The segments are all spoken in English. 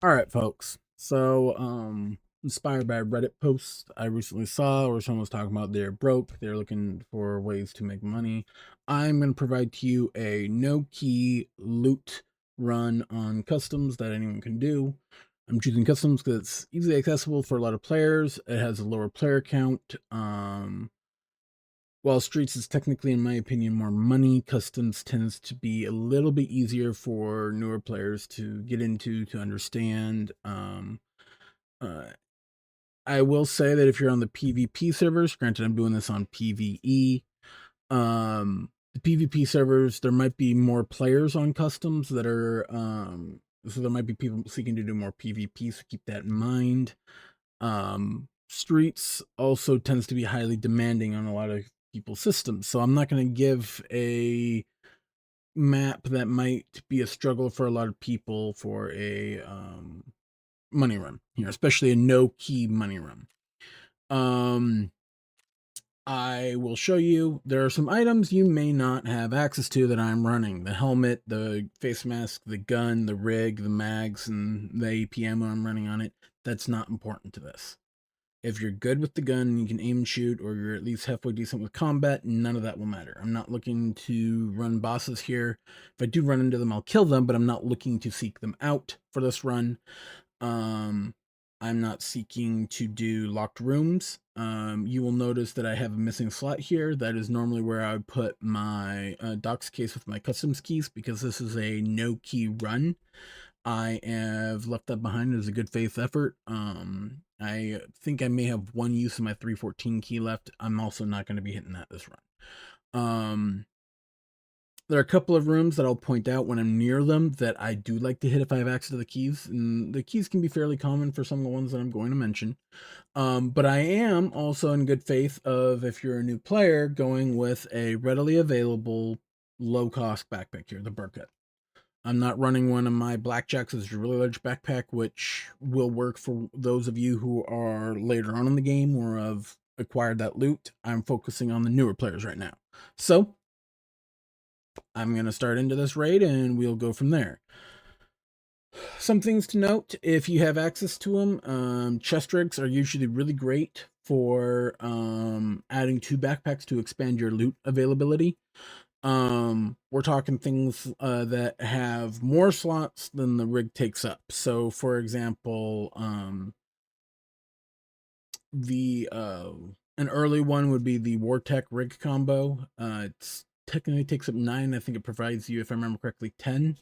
All right, folks. So, inspired by a Reddit post I recently saw where someone was talking about they're broke, they're looking for ways to make money. I'm going to provide to you a no key loot run on customs that anyone can do. I'm choosing customs because it's easily accessible for a lot of players. It has a lower player count. While Streets is technically, in my opinion, more money, Customs tends to be a little bit easier for newer players to get into, to understand. Uh, I will say that if you're on the PvP servers, granted I'm doing this on PvE, the PvP servers, there might be more players on Customs that are, so there might be people seeking to do more PvP, so keep that in mind. Streets also tends to be highly demanding on a lot of people's systems, so I'm not going to give a map that might be a struggle for a lot of people for a money run here, especially a no key money run. I will show you there are some items you may not have access to that I'm running: the helmet, the face mask, the gun, the rig, the mags, and the APM I'm running on it. That's not important to this. If you're good with the gun and you can aim and shoot, or you're at least halfway decent with combat, none of that will matter. I'm not looking to run bosses here. If I do run into them, I'll kill them, but I'm not looking to seek them out for this run. Um, I'm not seeking to do locked rooms. You will notice that I have a missing slot here. That is normally where I would put my docs case with my customs keys, because this is a no key run. I have left that behind as a good faith effort. I think I may have one use of my 314 key left. I'm also not going to be hitting that this run. Um, there are a couple of rooms that I'll point out when I'm near them that I do like to hit if I have access to the keys, and the keys can be fairly common for some of the ones that I'm going to mention. But I am also in good faith of, if you're a new player, going with a readily available low cost backpack here, the Burkett. I'm not running one of my blackjacks as a really large backpack, which will work for those of you who are later on in the game or have acquired that loot. I'm focusing on the newer players right now. So I'm going to start into this raid and we'll go from there. Some things to note: if you have access to them, chest rigs are usually really great for adding 2 backpacks to expand your loot availability. We're talking things that have more slots than the rig takes up. So for example, the an early one would be the Wartech rig combo. It's technically takes up 9. I think it provides you, if I remember correctly, 10.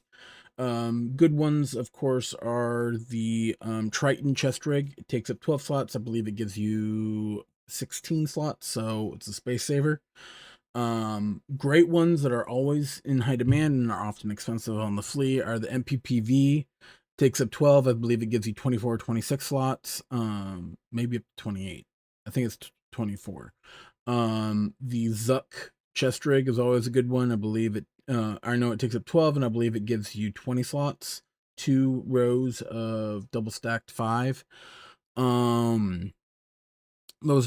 Good ones, of course, are the Triton chest rig. It takes up 12 slots. I believe it gives you 16 slots, so it's a space saver. Great ones that are always in high demand and are often expensive on the flea are the MPPV. Takes up 12. I believe it gives you 24 or 26 slots. Maybe up to 28. I think it's 24. The Zuck chest rig is always a good one. I believe it I know it takes up 12, and I believe it gives you 20 slots, 2 rows of double stacked 5. Those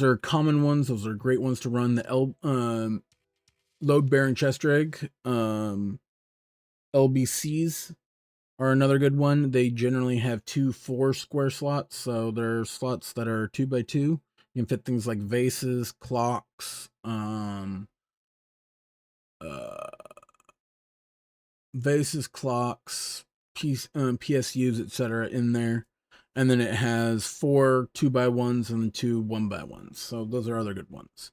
are common ones. Those are great ones to run. The load bearing chest rig, LBCs are another good one. They generally have 2 4 square slots, so they're slots that are 2 by 2. You can fit things like vases, clocks, uh, PSUs, etc. in there. And then it has 4 2 by 1s and 2 1 by 1s. So those are other good ones.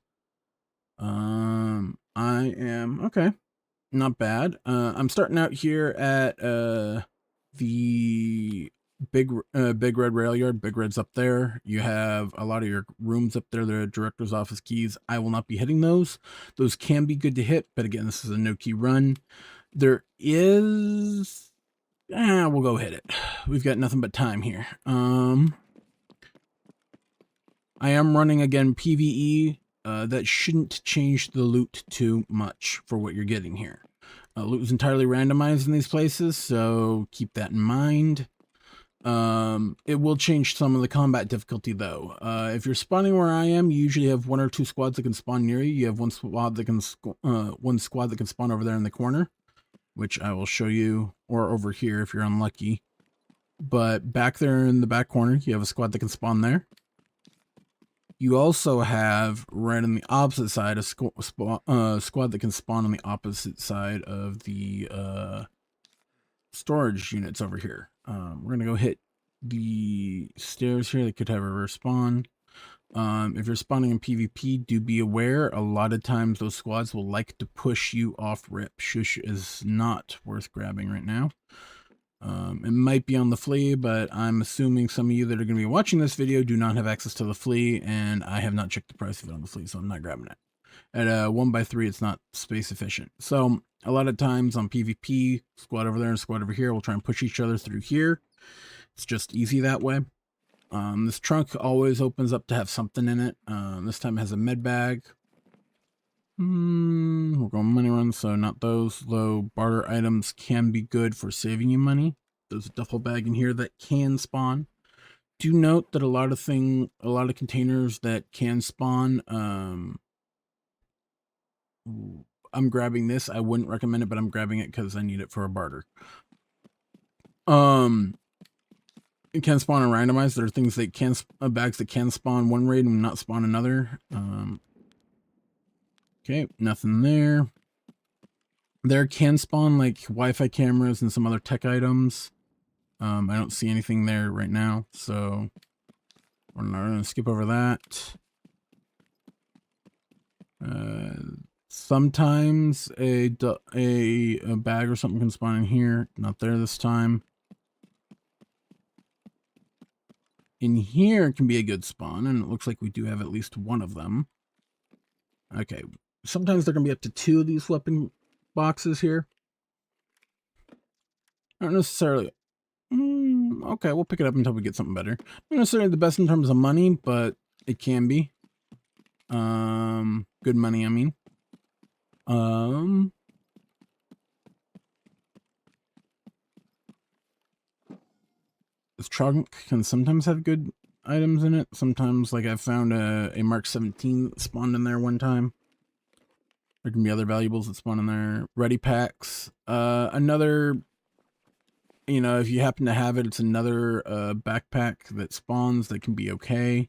I am okay. Not bad. I'm starting out here at the Big Red Rail Yard. Big Red's up there. You have a lot of your rooms up there. The director's office keys. I will not be hitting those. Those can be good to hit, but again, this is a no key run. There is. We'll go hit it. We've got nothing but time here. I am running again PvE. That shouldn't change the loot too much for what you're getting here. Loot is entirely randomized in these places, so keep that in mind. It will change some of the combat difficulty though. If you're spawning where I am, you usually have 1 or 2 squads that can spawn near you. You have one squad that can spawn over there in the corner, which I will show you, or over here if you're unlucky. But back there in the back corner, you have a squad that can spawn there. You also have, right on the opposite side, a squad that can spawn on the opposite side of the storage units over here. We're going to go hit the stairs here that could have a reverse spawn. If you're spawning in PvP, do be aware, a lot of times those squads will like to push you off rip. Shush is not worth grabbing right now. It might be on the flea, but I'm assuming some of you that are going to be watching this video do not have access to the flea, and I have not checked the price of it on the flea, so I'm not grabbing it. At 1x3, it's not space efficient. So a lot of times on PvP, squad over there and squad over here will try and push each other through here. It's just easy that way. This trunk always opens up to have something in it. This time it has a med bag. We're going money runs, so not those. Though barter items can be good for saving you money. There's a duffel bag in here that can spawn. Do note that a lot of containers that can spawn, I'm grabbing this. I wouldn't recommend it, but I'm grabbing it because I need it for a barter. It can spawn and randomize. There are things that can bags that can spawn one raid and not spawn another. Okay, nothing there. There can spawn like Wi-Fi cameras and some other tech items. I don't see anything there right now, so we're not going to skip over that. Sometimes a bag or something can spawn in here. Not there this time. In here can be a good spawn, and it looks like we do have at least one of them. Okay, sometimes there can be up to 2 of these weapon boxes here. Not necessarily. Okay, we'll pick it up until we get something better. Not necessarily the best in terms of money, but it can be. Good money, I mean. This trunk can sometimes have good items in it. Sometimes, like I found a Mark 17 spawned in there one time. There can be other valuables that spawn in there. Ready packs. Another, you know, if you happen to have it, it's another backpack that spawns that can be okay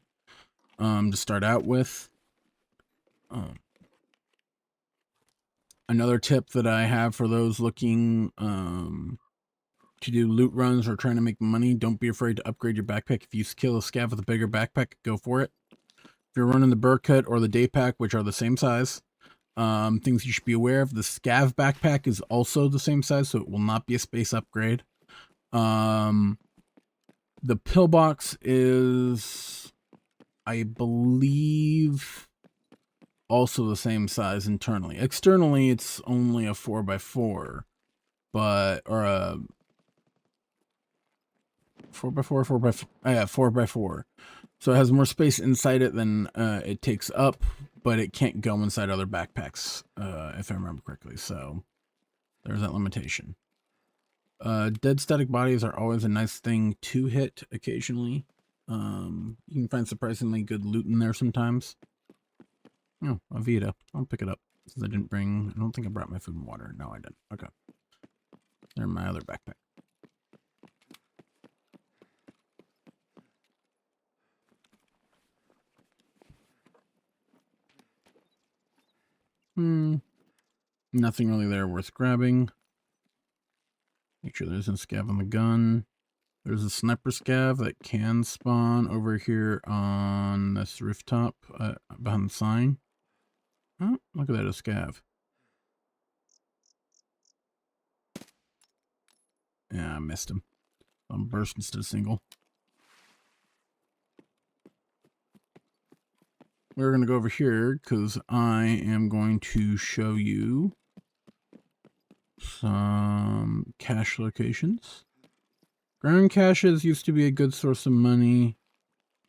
to start out with. Another tip that I have for those looking to do loot runs or trying to make money, don't be afraid to upgrade your backpack. If you kill a scav with a bigger backpack, go for it. If you're running the Burr Cut or the Day Pack, which are the same size, things you should be aware of. The scav backpack is also the same size, so it will not be a space upgrade. The pillbox is, I believe, also the same size internally. Externally, it's only a 4x4, but, or a 4x4. So it has more space inside it than it takes up, but it can't go inside other backpacks, if I remember correctly. So there's that limitation. Dead static bodies are always a nice thing to hit occasionally. You can find surprisingly good loot in there sometimes. Oh, a Vita. I'll pick it up. Since I don't think I brought my food and water. No, I didn't. Okay. They're in my other backpack. Nothing really there worth grabbing. Make sure there isn't scav on the gun. There's a sniper scav that can spawn over here on this rooftop behind the sign. Oh, look at that, a scav. Yeah, I missed him. I'm burst instead of single. We're going to go over here because I am going to show you some cache locations. Ground caches used to be a good source of money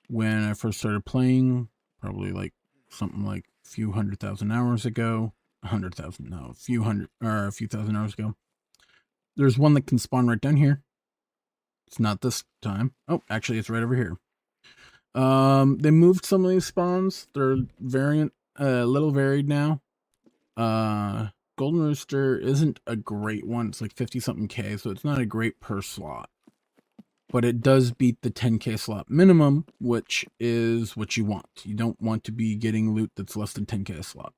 when I first started playing, probably like something like a few 100,000 hours ago. 100,000, no, a few thousand hours ago. There's one that can spawn right down here. It's not this time. Oh, actually, it's right over here. They moved some of these spawns. They're a little varied now. Golden Rooster isn't a great one. It's like 50 something K, so it's not a great per slot. but it does beat the 10k slot minimum, which is what you want. You don't want to be getting loot that's less than 10k a slot.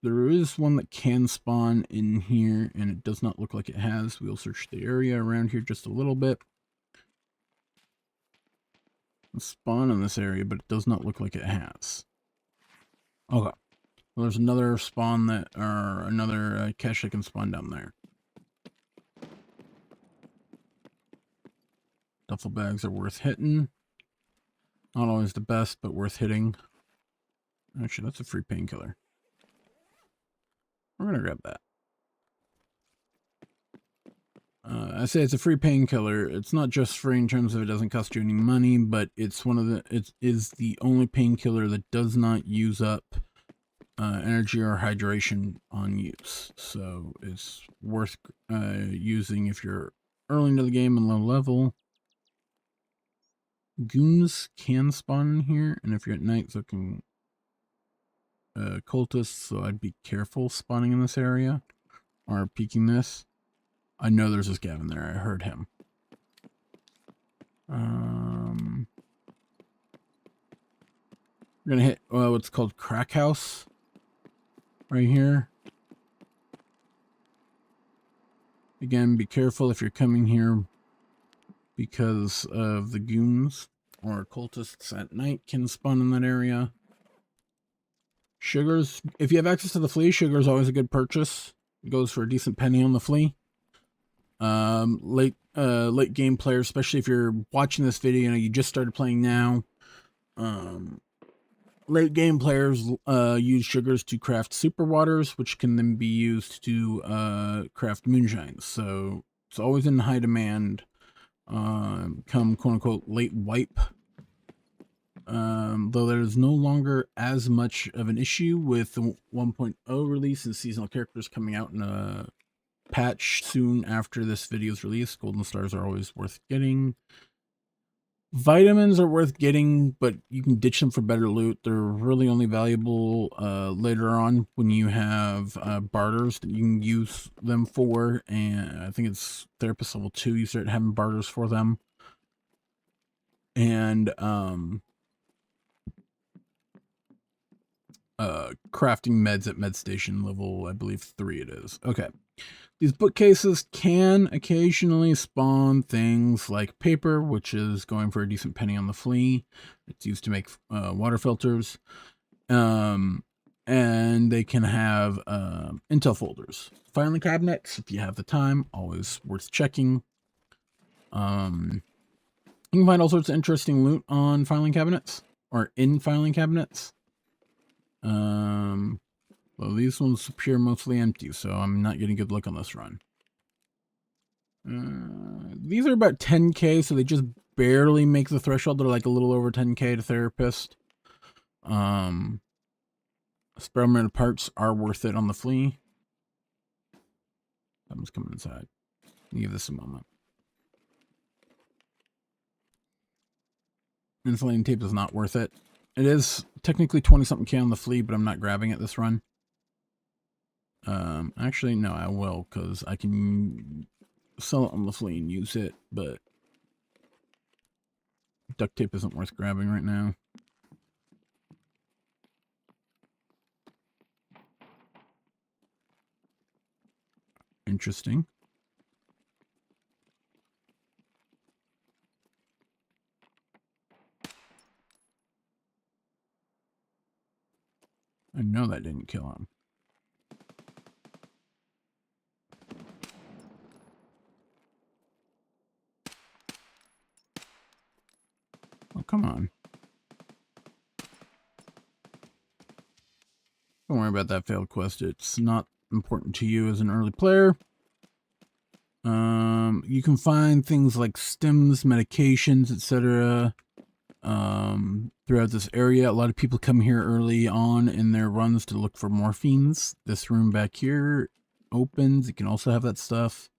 There is one that can spawn in here, and it does not look like it has. We'll search the area around here just a little bit. It'll spawn in this area, but it does not look like it has. Okay. Well, there's another spawn that, or another cache that can spawn down there. Duffel bags are worth hitting. Not always the best, but worth hitting. Actually, that's a free painkiller. We're gonna grab that. I say it's a free painkiller. It's not just free in terms of it doesn't cost you any money, but it's it is the only painkiller that does not use up energy or hydration on use. So it's worth using if you're early into the game and low level. Goons can spawn in here, and if you're at night, so can cultists, so I'd be careful spawning in this area or peeking this. I know there's this Gavin there. I heard him. We're gonna hit what's called Crack House right here. Again, be careful if you're coming here because of the goons or cultists at night can spawn in that area. Sugars, if you have access to the flea, sugar is always a good purchase. It goes for a decent penny on the flea. Late game players, especially if you're watching this video, you just started playing now. Late game players use sugars to craft super waters, which can then be used to craft moonshines. So it's always in high demand. Come quote unquote late wipe. Though there's no longer as much of an issue with the 1.0 release and seasonal characters coming out in a patch soon after this video's release. Golden stars are always worth getting. Vitamins are worth getting, but you can ditch them for better loot. They're really only valuable later on when you have barters that you can use them for. And I think it's therapist level 2, you start having barters for them. And crafting meds at med station level, I believe 3 it is. Okay. These bookcases can occasionally spawn things like paper, which is going for a decent penny on the flea. It's used to make water filters. And they can have intel folders. Filing cabinets, if you have the time, always worth checking. You can find all sorts of interesting loot on filing cabinets, or in filing cabinets. Well, these ones appear mostly empty, so I'm not getting a good look on this run. These are about 10k, so they just barely make the threshold. They're like a little over 10k to therapist. Experimental parts are worth it on the flea. Someone's coming inside. Give this a moment. Insulating tape is not worth it. It is technically 20-something K on the flea, but I'm not grabbing it this run. Actually, no, I will, because I can sell it on the flea and use it, but duct tape isn't worth grabbing right now. Interesting. I know that didn't kill him. Oh, come on. Don't worry about that failed quest. It's not important to you as an early player. You can find things like stims, medications, etc. Throughout this area. A lot of people come here early on in their runs to look for morphines. This room back here opens. You can also have that stuff.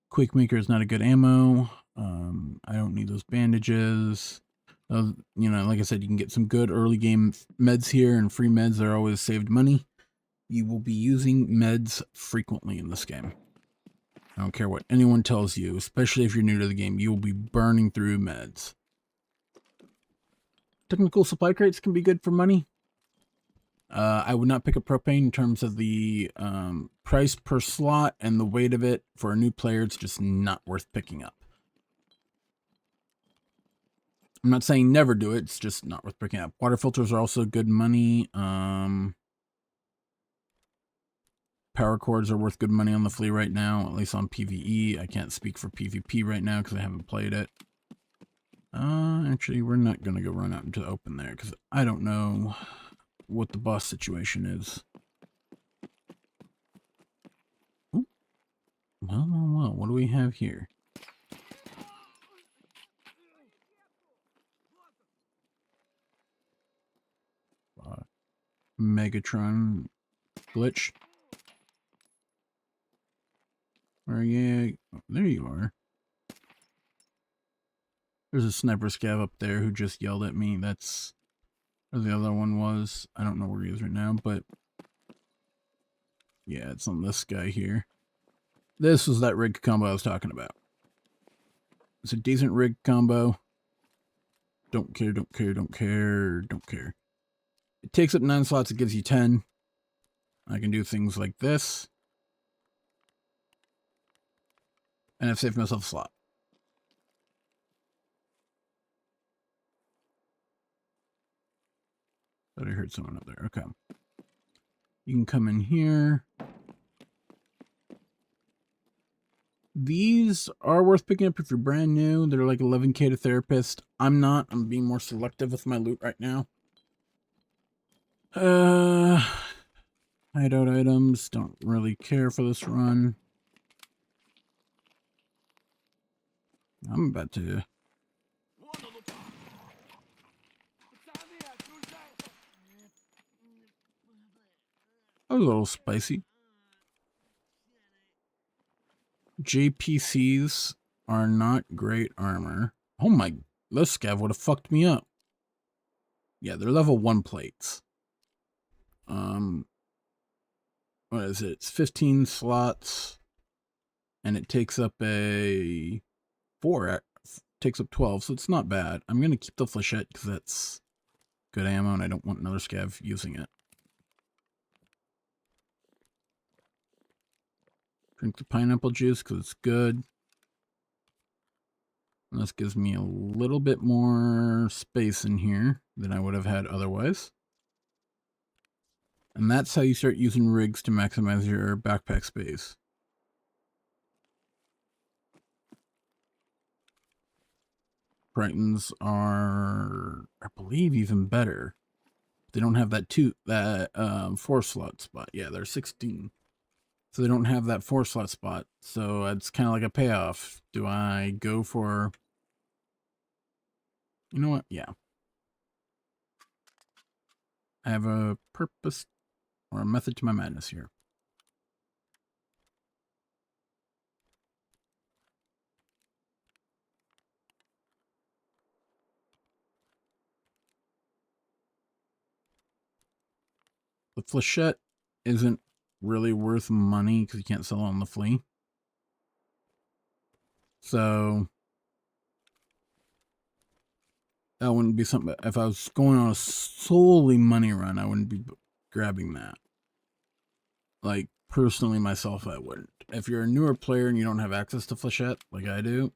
Quake Maker is not a good ammo. I don't need those bandages. You know, like I said, you can get some good early game meds here, and free meds are always saved money. You will be using meds frequently in this game. I don't care what anyone tells you, especially if you're new to the game. You will be burning through meds. Technical supply crates can be good for money. I would not pick up propane in terms of the price per slot and the weight of it. For a new player, it's just not worth picking up. I'm not saying never do it. It's just not worth picking up. Water filters are also good money. Power cords are worth good money on the flea right now, at least on PvE. I can't speak for PvP right now because I haven't played it. Actually, we're not going to go run out into the open there because I don't know what the boss situation is. Ooh. Well, what do we have here? Megatron glitch. Where are you? Oh, there you are. There's a sniper scav up there who just yelled at me. That's where the other one was. I don't know where he is right now, but yeah, it's on this guy here. This was that rig combo I was talking about. It's a decent rig combo. Don't care, don't care, don't care, don't care. It takes up 9 slots, it gives you 10. I can do things like this. And I've saved myself a slot. Thought I heard someone up there. Okay. You can come in here. These are worth picking up if you're brand new. They're like 11k to therapist. I'm not. I'm being more selective with my loot right now. Hideout items. Don't really care for this run. I'm about to... A little spicy. JPCs are not great armor. Oh my... This scav would have fucked me up. Yeah, they're level 1 plates. What is it? It's 15 slots. And it takes up a 4. Takes up 12, so it's not bad. I'm going to keep the flechette because that's good ammo and I don't want another scav using it. Drink the pineapple juice because it's good. And this gives me a little bit more space in here than I would have had otherwise. And that's how you start using rigs to maximize your backpack space. Tritons are, I believe, even better. They don't have that 4 slot spot. Yeah, they're 16. So they don't have that 4 slot spot. So it's kind of like a payoff. Do I go for... You know what? Yeah. I have a purpose or a method to my madness here. The flechette isn't really worth money because you can't sell it on the flea. So that wouldn't be something. If I was going on a solely money run, I wouldn't be grabbing that. Like, personally, myself, I wouldn't. If you're a newer player and you don't have access to flechette, like I do,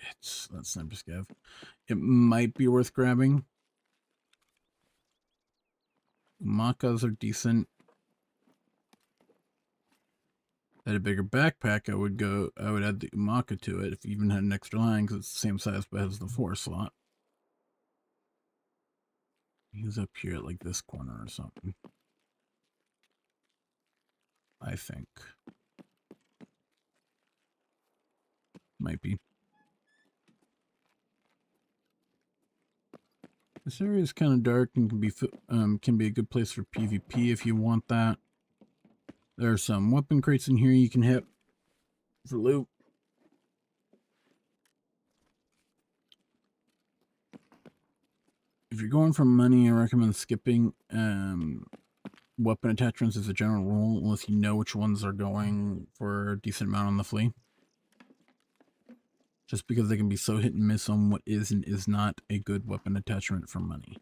that's sniper scav. It might be worth grabbing. Makas are decent. Had a bigger backpack, I would add the Umaka to it if you even had an extra line because it's the same size but has the 4 slot. He's up here at like this corner or something. I think. Might be. This area is kind of dark and can be a good place for PvP if you want that. There are some weapon crates in here you can hit for loot. If you're going for money, I recommend skipping. weapon attachments as a general rule, unless you know which ones are going for a decent amount on the flea. Just because they can be so hit and miss on what is and is not a good weapon attachment for money.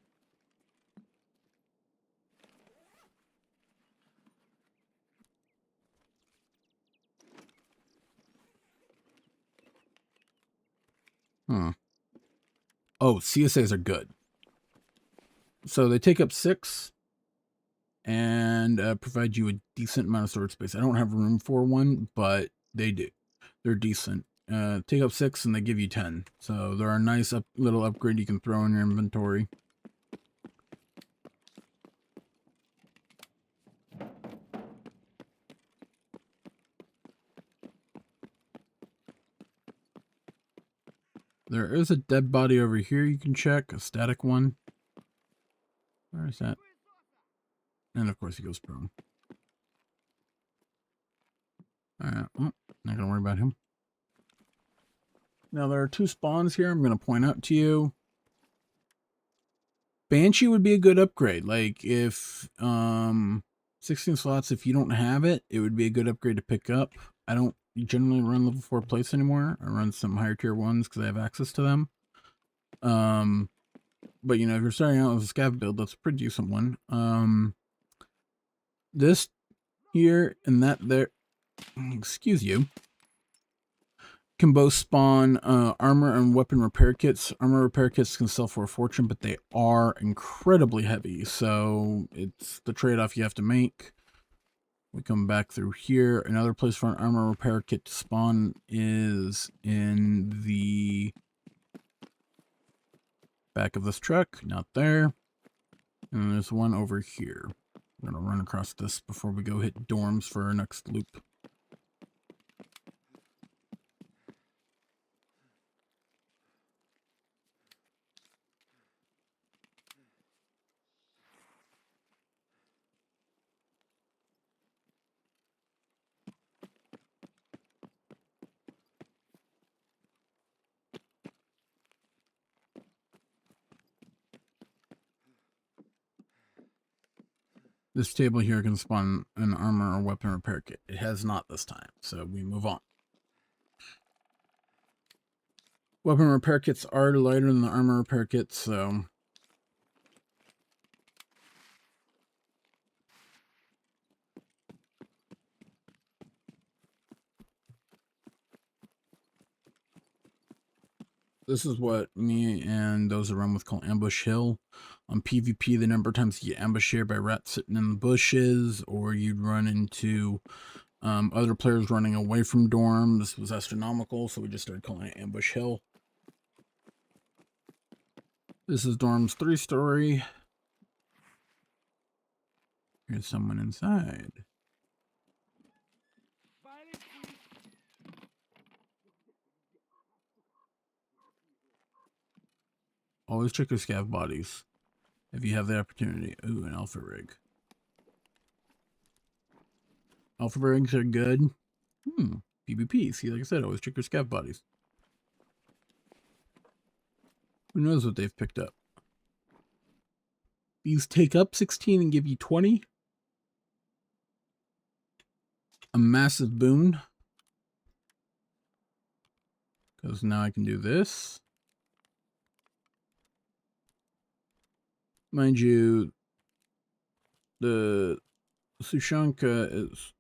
Oh, CSAs are good. So they take up 6 and provide you a decent amount of storage space. I don't have room for one, but they do. They're decent. Take up 6 and they give you 10. So they're a nice little upgrade you can throw in your inventory. There is a dead body over here you can check, a static one. Where is that? And of course he goes prone. Well, not gonna worry about him. Now there are 2 spawns here I'm gonna point out to you. Banshee would be a good upgrade. Like if 16 slots, if you don't have it, it would be a good upgrade to pick up. I don't generally run level 4 plates anymore. I run some higher tier ones because I have access to them. But you know, if you're starting out with a scav build, that's a pretty decent one. This here and that there, excuse you, can both spawn armor and weapon repair kits. Armor repair kits can sell for a fortune, but they are incredibly heavy, so it's the trade-off you have to make. We come back through here. Another place for an armor repair kit to spawn is in the back of this truck, not there. And there's one over here. I'm gonna run across this before we go hit dorms for our next loop. This table here can spawn an armor or weapon repair kit. It has not this time, so we move on. Weapon repair kits are lighter than the armor repair kits, so this is what me and those around with call Ambush Hill. On PvP, the number of times you get ambushed here by rats sitting in the bushes, or you'd run into other players running away from dorms was astronomical, so we just started calling it Ambush Hill. This is dorm's 3-story. Here's someone inside. Always check your scav bodies if you have the opportunity. Ooh, an alpha rig. Alpha rigs are good. PvP. See, like I said, always check your scav bodies. Who knows what they've picked up? These take up 16 and give you 20. A massive boon. Because now I can do this. Mind you, the Sushanka is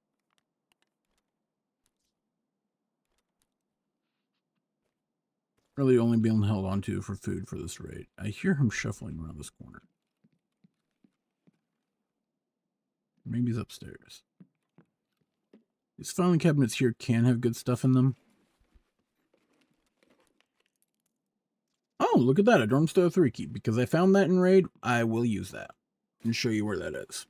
really only being held onto for food for this raid. I hear him shuffling around this corner. Maybe he's upstairs. These filing cabinets here can have good stuff in them. Oh, look at that, a Dormstone 3 key. Because I found that in raid, I will use that and show you where that is.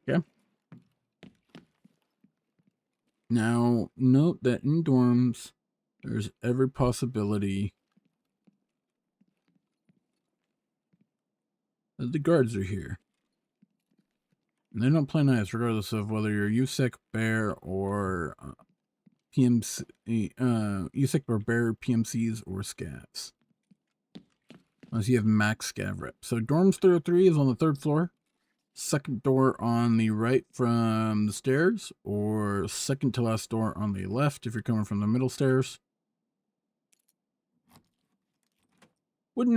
Okay. Now, note that in dorms, there's every possibility that the guards are here. And they don't play nice, regardless of whether you're USEC, bear, or PMC, USEC or bear, PMCs, or scavs. Unless you have max scav rep. So dorms 303 is on the 3rd floor. Second door on the right from the stairs, or second to last door on the left if you're coming from the middle stairs. Wouldn't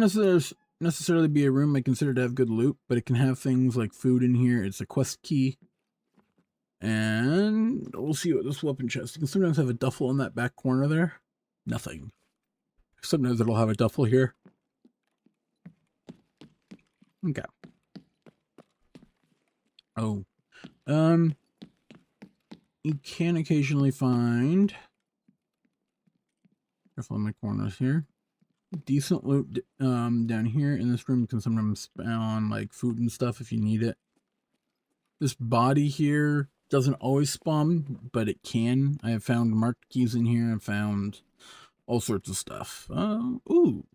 necessarily be a room I consider to have good loot, but it can have things like food in here. It's a quest key. And we'll see what this weapon chest. You can sometimes have a duffel in that back corner there. Nothing. Sometimes it'll have a duffel here. Okay. Oh. You can occasionally find, careful on my corners here, decent loot down here in this room. You can sometimes spawn like food and stuff if you need it. This body here doesn't always spawn, but it can. I have found marked keys in here. I've found all sorts of stuff. Ooh.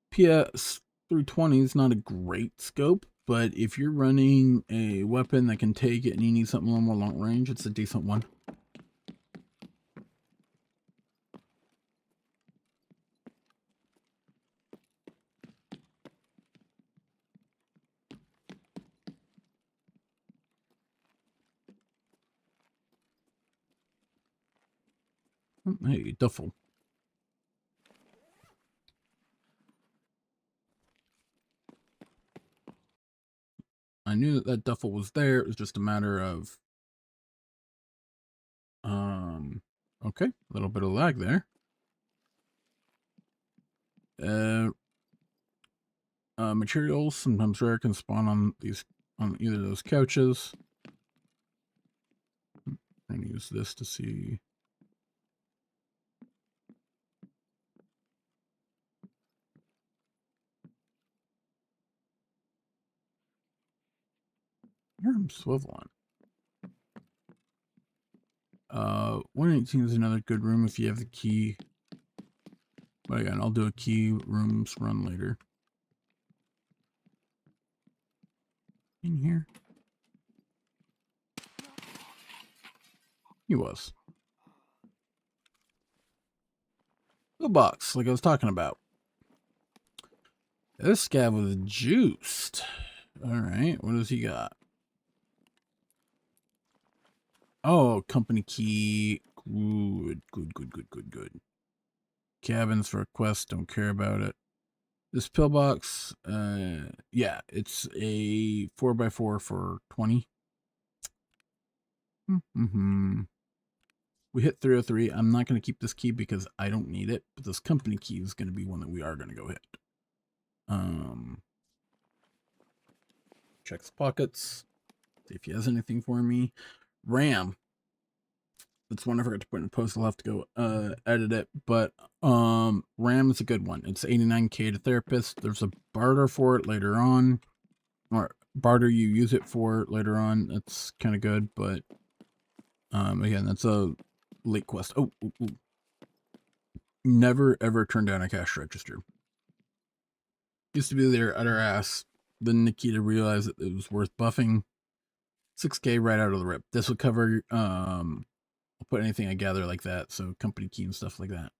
PS 320 is not a great scope, but if you're running a weapon that can take it and you need something a little more long range, it's a decent one. Hey, duffel. I knew that duffel was there. It was just a matter of, okay, a little bit of lag there. Materials, sometimes rare, can spawn on either of those couches. I'm gonna use this to see. Here I'm swiveling. 118 is another good room if you have the key. But again, I'll do a key rooms run later. In here. He was. The box, like I was talking about. This guy was juiced. Alright, what does he got? Oh, company key. Good. Cabins for a quest, don't care about it. This pillbox, yeah, it's a 4x4 for 20. We hit 303. I'm not going to keep this key because I don't need it, but this company key is going to be one that we are going to go hit. Check his pockets. See if he has anything for me. RAM. That's one I forgot to put in post. I'll have to go edit it. But RAM is a good one. It's 89k to therapist. There's a barter for it later on. Or barter you use it for later on. That's kind of good, but again, that's a late quest. Oh. Never ever turn down a cash register. Used to be there at our ass. Then Nikita realized that it was worth buffing. 6k right out of the rip. This will cover I'll put anything I gather like that, so company key and stuff like that.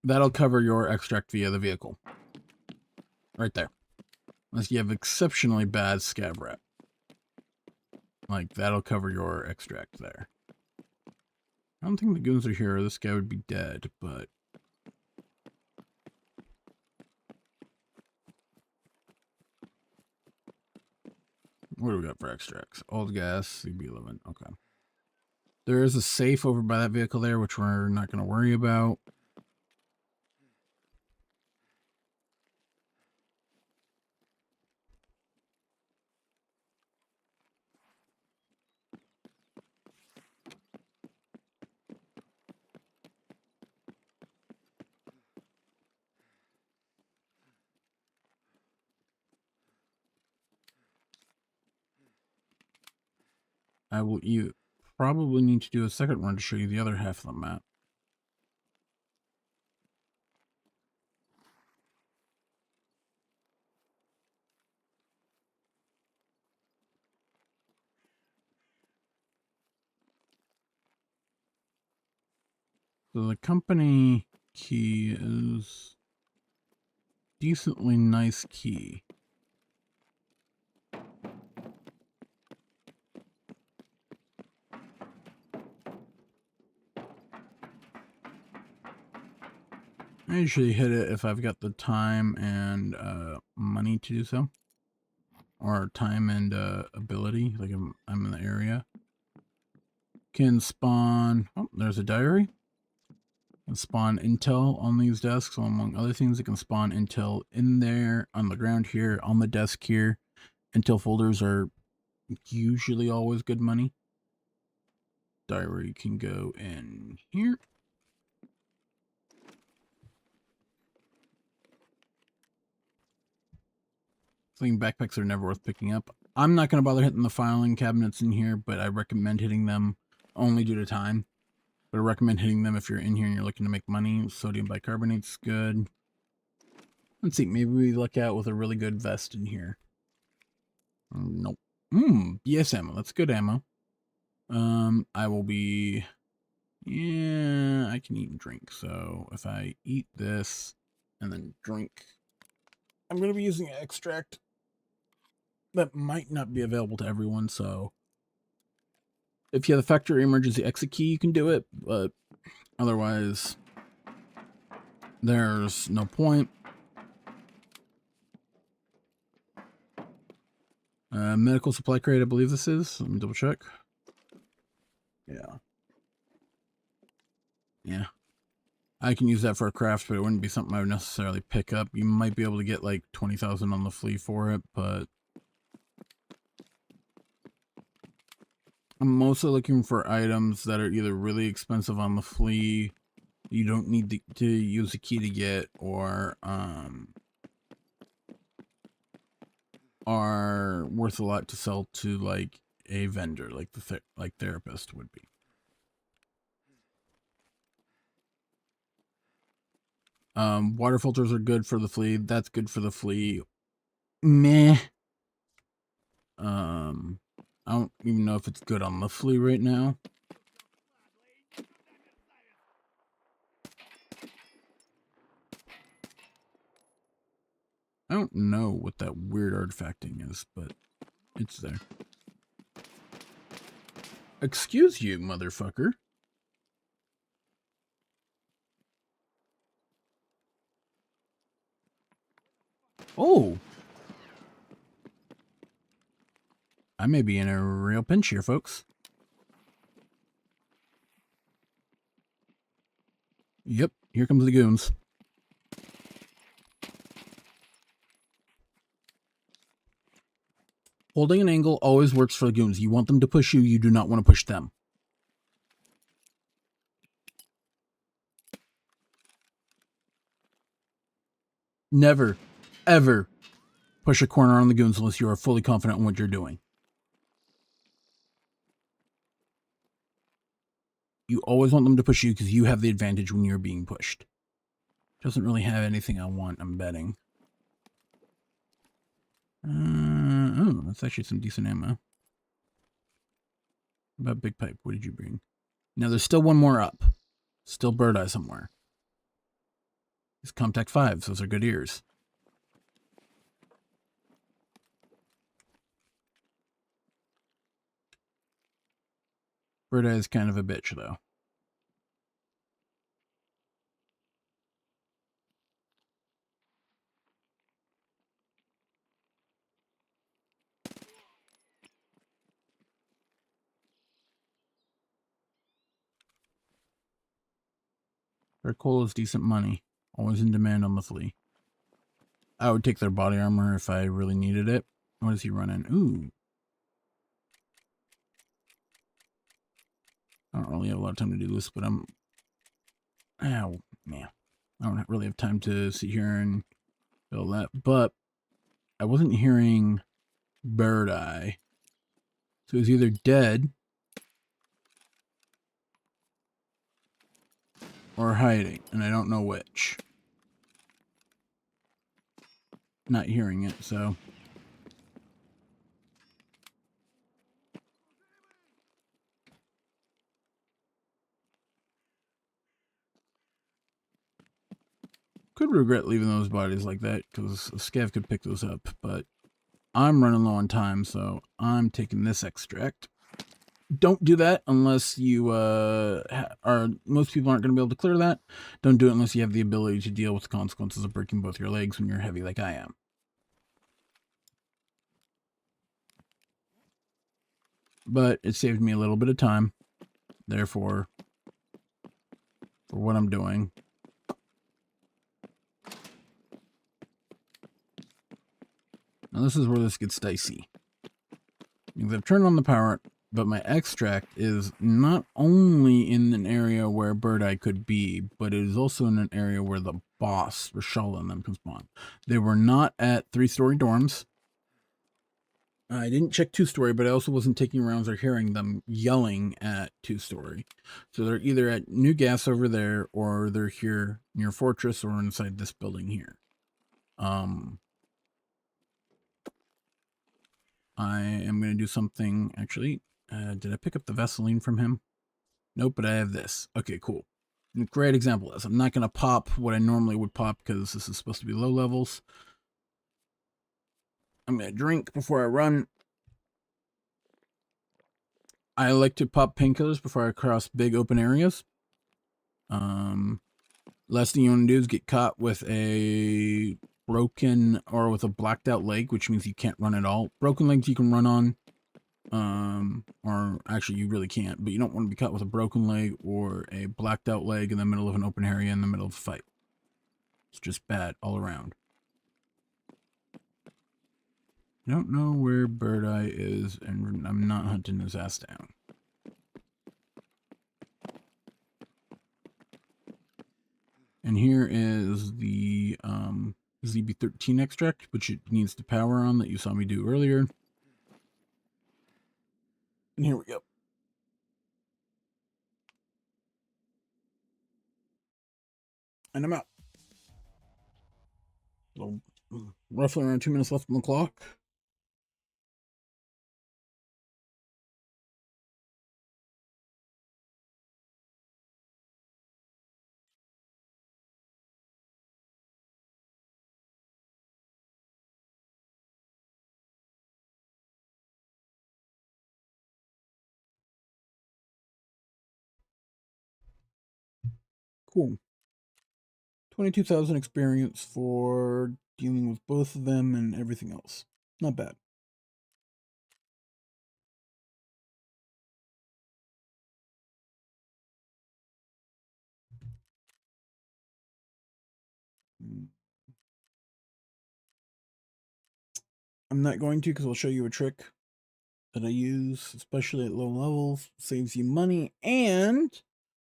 That'll cover your extract via the vehicle. Right there. Unless you have exceptionally bad scav rep. Like, that'll cover your extract there. I don't think the goons are here, or this guy would be dead, but... What do we got for extracts? Old gas, CB11, okay. There is a safe over by that vehicle there, which we're not going to worry about. You probably need to do a second run to show you the other half of the map. So the company key is decently nice key. I usually hit it if I've got the time and money to do so. Or time and ability, like I'm in the area. Can spawn, oh, there's a diary. Can spawn intel on these desks, so among other things, it can spawn intel in there, on the ground here, on the desk here. Intel folders are usually always good money. Diary can go in here. I think backpacks are never worth picking up. I'm not going to bother hitting the filing cabinets in here, but I recommend hitting them only due to time. But I recommend hitting them if you're in here and you're looking to make money. Sodium bicarbonate's good. Let's see, maybe we luck out with a really good vest in here. Nope. BS ammo. That's good ammo. I will be... Yeah, I can eat and drink. So if I eat this and then drink, I'm going to be using an extract that might not be available to everyone. So if you have the factory emergency exit key, you can do it. But otherwise, there's no point. Medical supply crate, I believe this is. Let me double check. Yeah. Yeah. I can use that for a craft, but it wouldn't be something I would necessarily pick up. You might be able to get like 20,000 on the flea for it, but I'm mostly looking for items that are either really expensive on the flea, you don't need to use a key to get, or are worth a lot to sell to like a vendor, like the therapist would be. Water filters are good for the flea. That's good for the flea. Meh. I don't even know if it's good on the flea right now. I don't know what that weird artifacting is, but it's there. Excuse you, motherfucker. Oh. I may be in a real pinch here, folks. Yep, here comes the goons. Holding an angle always works for the goons. You want them to push you, you do not want to push them. Never, ever push a corner on the goons unless you are fully confident in what you're doing. You always want them to push you because you have the advantage when you're being pushed. Doesn't really have anything I want, I'm betting. Oh, that's actually some decent ammo. About big pipe, what did you bring? Now there's still one more up. Still bird eye somewhere. These Comtac 5s, those are good ears. Bird eye is kind of a bitch, though. Their coal is decent money. Always in demand on the flea. I would take their body armor if I really needed it. What is he running? Ooh. I don't really have a lot of time to do this, but I'm... Oh, man. I don't really have time to sit here and build that. But I wasn't hearing bird eye. So he's either dead or hiding, and I don't know which. Not hearing it, so... Could regret leaving those bodies like that, because a scav could pick those up, but I'm running low on time, so I'm taking this extract. Don't do that unless you are. Most people aren't going to be able to clear that. Don't do it unless you have the ability to deal with the consequences of breaking both your legs when you're heavy like I am. But it saved me a little bit of time. Therefore, for what I'm doing. Now this is where this gets dicey. Because I've turned on the power, but my extract is not only in an area where Bird Eye could be, but it is also in an area where the boss, Rashala, and them can spawn. They were not at 3-story dorms. I didn't check 2-story, but I also wasn't taking rounds or hearing them yelling at 2-story. So they're either at New Gas over there, or they're here near Fortress, or inside this building here. I am going to do something, actually. Did I pick up the Vaseline from him? Nope, but I have this. Okay, cool. Great example of this. I'm not going to pop what I normally would pop because this is supposed to be low levels. I'm going to drink before I run. I like to pop painkillers before I cross big open areas. Last thing you want to do is get caught with a broken or with a blacked out leg, which means you can't run at all. Broken legs you can run on. Or actually you really can't, but you don't want to be caught with a broken leg or a blacked out leg in the middle of an open area in the middle of a fight. It's just bad all around. I don't know where Bird Eye is, and I'm not hunting his ass down. And here is the ZB13 extract, which it needs to power on that you saw me do earlier. And here we go. And I'm out. So, roughly around 2 minutes left on the clock. Cool. 22,000 experience for dealing with both of them and everything else. Not bad. I'm not going to, because I'll show you a trick that I use, especially at low levels. Saves you money and,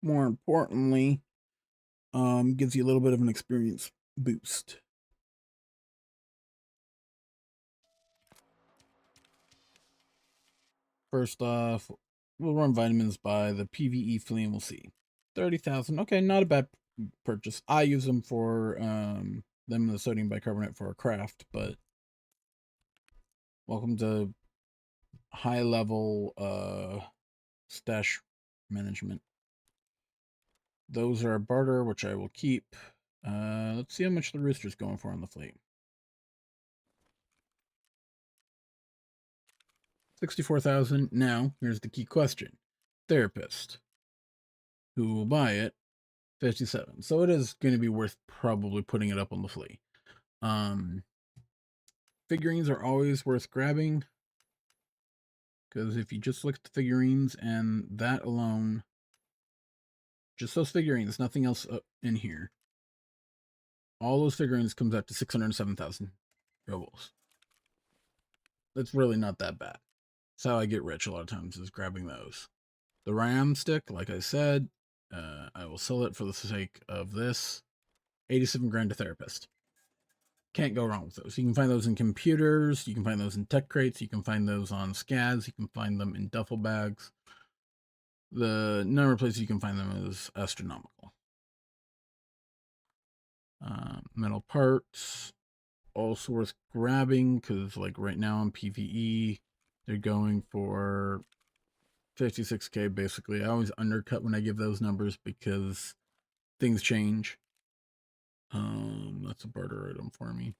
more importantly, gives you a little bit of an experience boost. First off, we'll run vitamins by the PvE flea and we'll see. 30,000. Okay, not a bad purchase. I use them for them in the sodium bicarbonate for a craft, but welcome to high level stash management. Those are a barter, which I will keep. Let's see how much the rooster's going for on the fleet. 64,000. Now, here's the key question. Therapist. Who will buy it? 57. So it is going to be worth probably putting it up on the flea. Figurines are always worth grabbing. Because if you just look at the figurines and that alone, just those figurines, nothing else in here. All those figurines comes out to 607,000 rubles. That's really not that bad. That's how I get rich a lot of times, is grabbing those. The RAM stick, like I said, I will sell it for the sake of this. 87 grand to therapist. Can't go wrong with those. You can find those in computers, you can find those in tech crates, you can find those on scads, you can find them in duffel bags. The number of places you can find them is astronomical. Metal parts, also worth grabbing, because like right now on PvE, they're going for 56k basically. I always undercut when I give those numbers because things change. That's a barter item for me.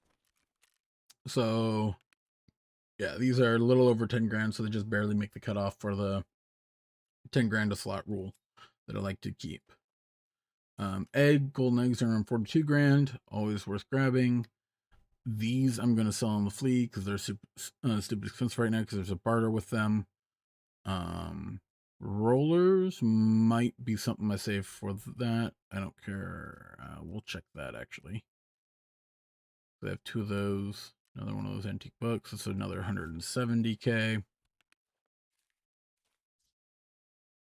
So yeah, these are a little over 10 grand, so they just barely make the cutoff for the 10 grand a slot rule that I like to keep. Golden eggs are around 42 grand, always worth grabbing. These I'm going to sell on the flea because they're stupid expensive right now because there's a barter with them. Um, Rollers might be something I save for that. I don't care. We'll check that actually. I have two of those. Another one of those antique books. It's another 170k.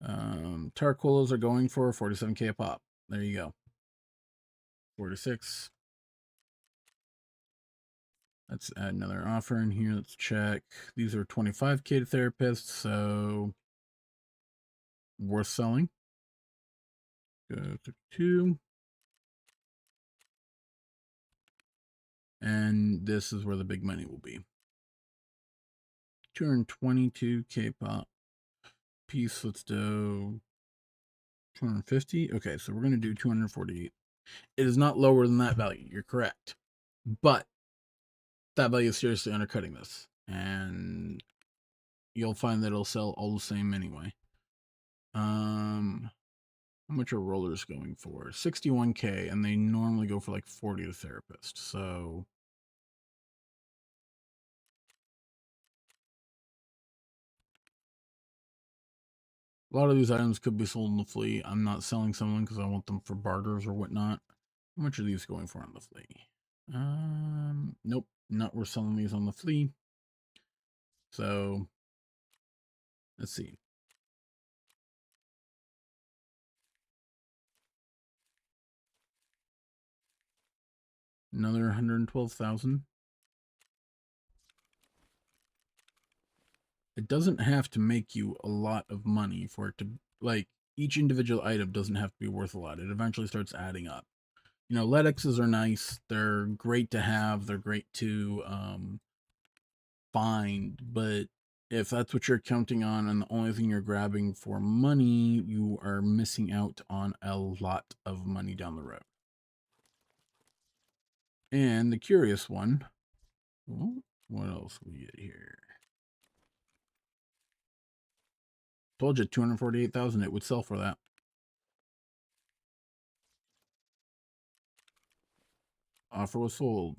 Tarcolas are going for 47k a pop. There you go. 46. Let's add another offer in here. Let's check. These are 25k to therapists, so worth selling. Go to 2. And this is where the big money will be. 222k pop piece. Let's do 250. Okay, so we're going to do 248. It is not lower than that value. You're correct. But that value is seriously undercutting this. And you'll find that it'll sell all the same anyway. How much are rollers going for? 61k, and they normally go for like 40 to therapist. So a lot of these items could be sold in the flea. I'm not selling someone because I want them for barters or whatnot. How much are these going for on the flea? Nope, not worth selling these on the flea. So let's see. Another 112,000. It doesn't have to make you a lot of money for it to, like, each individual item doesn't have to be worth a lot. It eventually starts adding up. You know, LEDXs are nice. They're great to have. They're great to find. But if that's what you're counting on and the only thing you're grabbing for money, you are missing out on a lot of money down the road. And the curious one, well, what else we get here? Told you 248,000 it would sell for that. Offer was sold.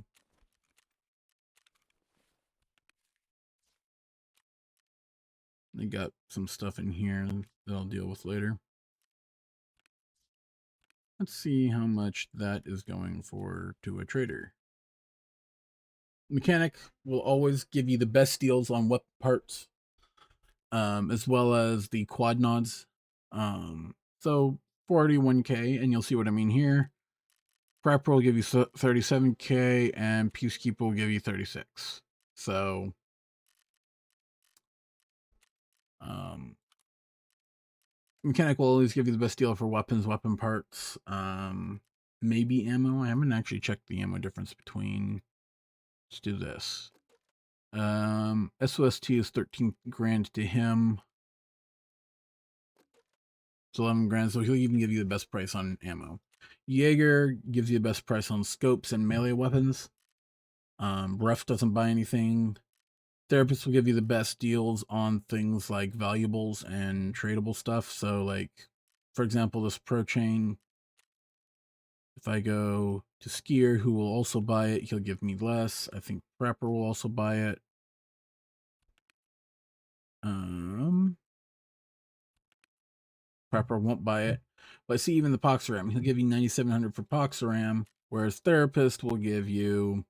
They got some stuff in here that I'll deal with later. Let's see how much that is going for to a trader. Mechanic will always give you the best deals on weapon parts, as well as the quad nods. So 41k, and you'll see what I mean here. Prepper will give you 37k, and Peacekeeper will give you 36. So, Mechanic will always give you the best deal for weapons, weapon parts, maybe ammo. I haven't actually checked the ammo difference between. Let's do this. SOST is 13 grand to him. It's 11 grand, so he'll even give you the best price on ammo. Jaeger gives you the best price on scopes and melee weapons. Ref doesn't buy anything. Therapist will give you the best deals on things like valuables and tradable stuff. So, like, for example, this pro chain. If I go to Skier, who will also buy it, he'll give me less. I think Prepper will also buy it. Prepper won't buy it. But I see even the Poxram, he'll give you 9,700 for Poxram, whereas Therapist will give you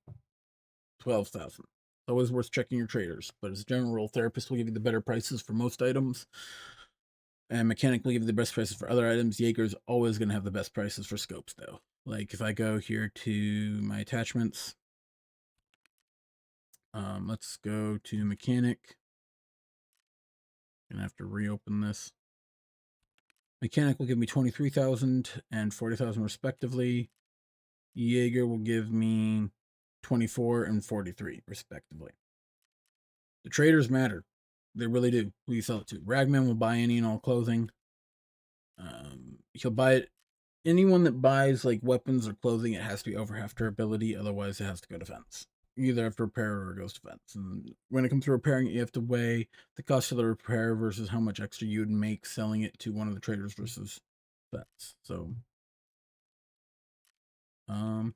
12,000. Always worth checking your traders, but as a general rule, Therapist will give you the better prices for most items, and Mechanic will give you the best prices for other items. Jaeger's always going to have the best prices for scopes, though. Like, if I go here to my attachments, let's go to Mechanic. Gonna have to reopen this. Mechanic will give me 23,000 and 40,000 respectively. Jaeger will give me 24 and 43 respectively. The traders matter. They really do. Who you sell it to. Ragman will buy any and all clothing. He'll buy it anyone that buys like weapons or clothing, it has to be over half durability. Otherwise, it has to go defense. You either have to repair or it goes defense. And when it comes to repairing it, you have to weigh the cost of the repair versus how much extra you would make selling it to one of the traders versus defense. So,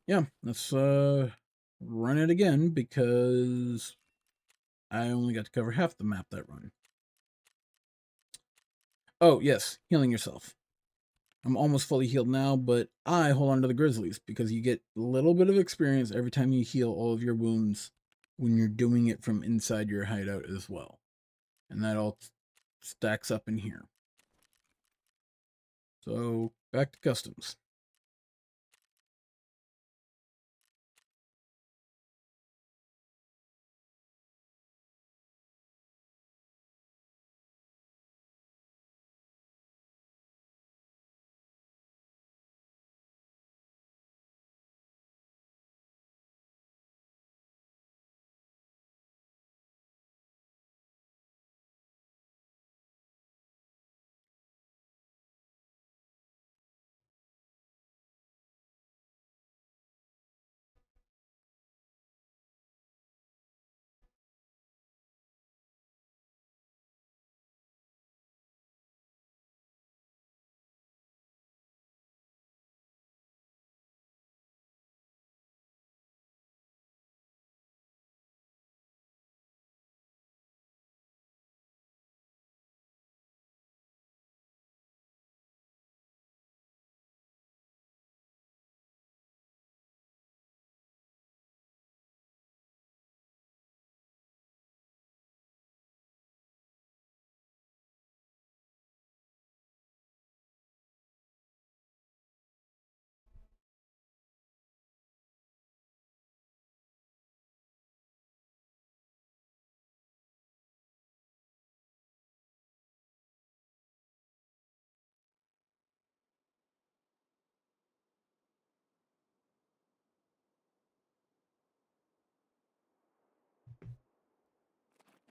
yeah, let's run it again because I only got to cover half the map that run. Oh yes, healing yourself. I'm almost fully healed now, but I hold on to the Grizzlies because you get a little bit of experience every time you heal all of your wounds when you're doing it from inside your hideout as well. And that all stacks up in here. So, back to customs.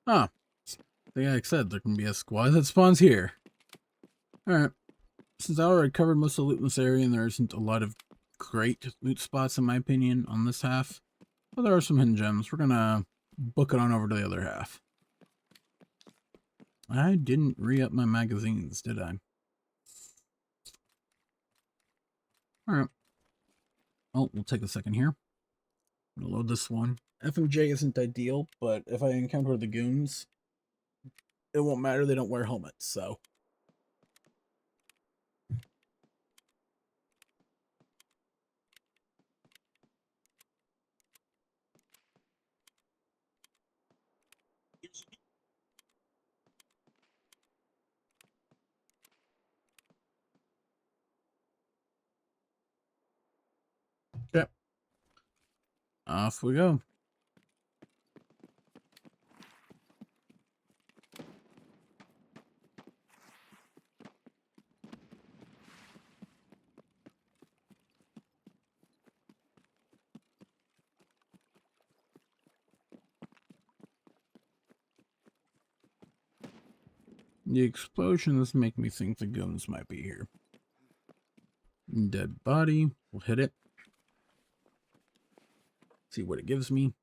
Ah, like I said, there can be a squad that spawns here. Alright, since I already covered most of the loot in this area and there isn't a lot of great loot spots in my opinion on this half, but there are some hidden gems. We're gonna book it on over to the other half. I didn't re-up my magazines, did I? Alright. Oh, we'll take a second here. I'm gonna load this one. FMJ isn't ideal, but if I encounter the goons, it won't matter. They don't wear helmets, so. Okay. Off we go. The explosions make me think the goons might be here. Dead body. We'll hit it. See what it gives me.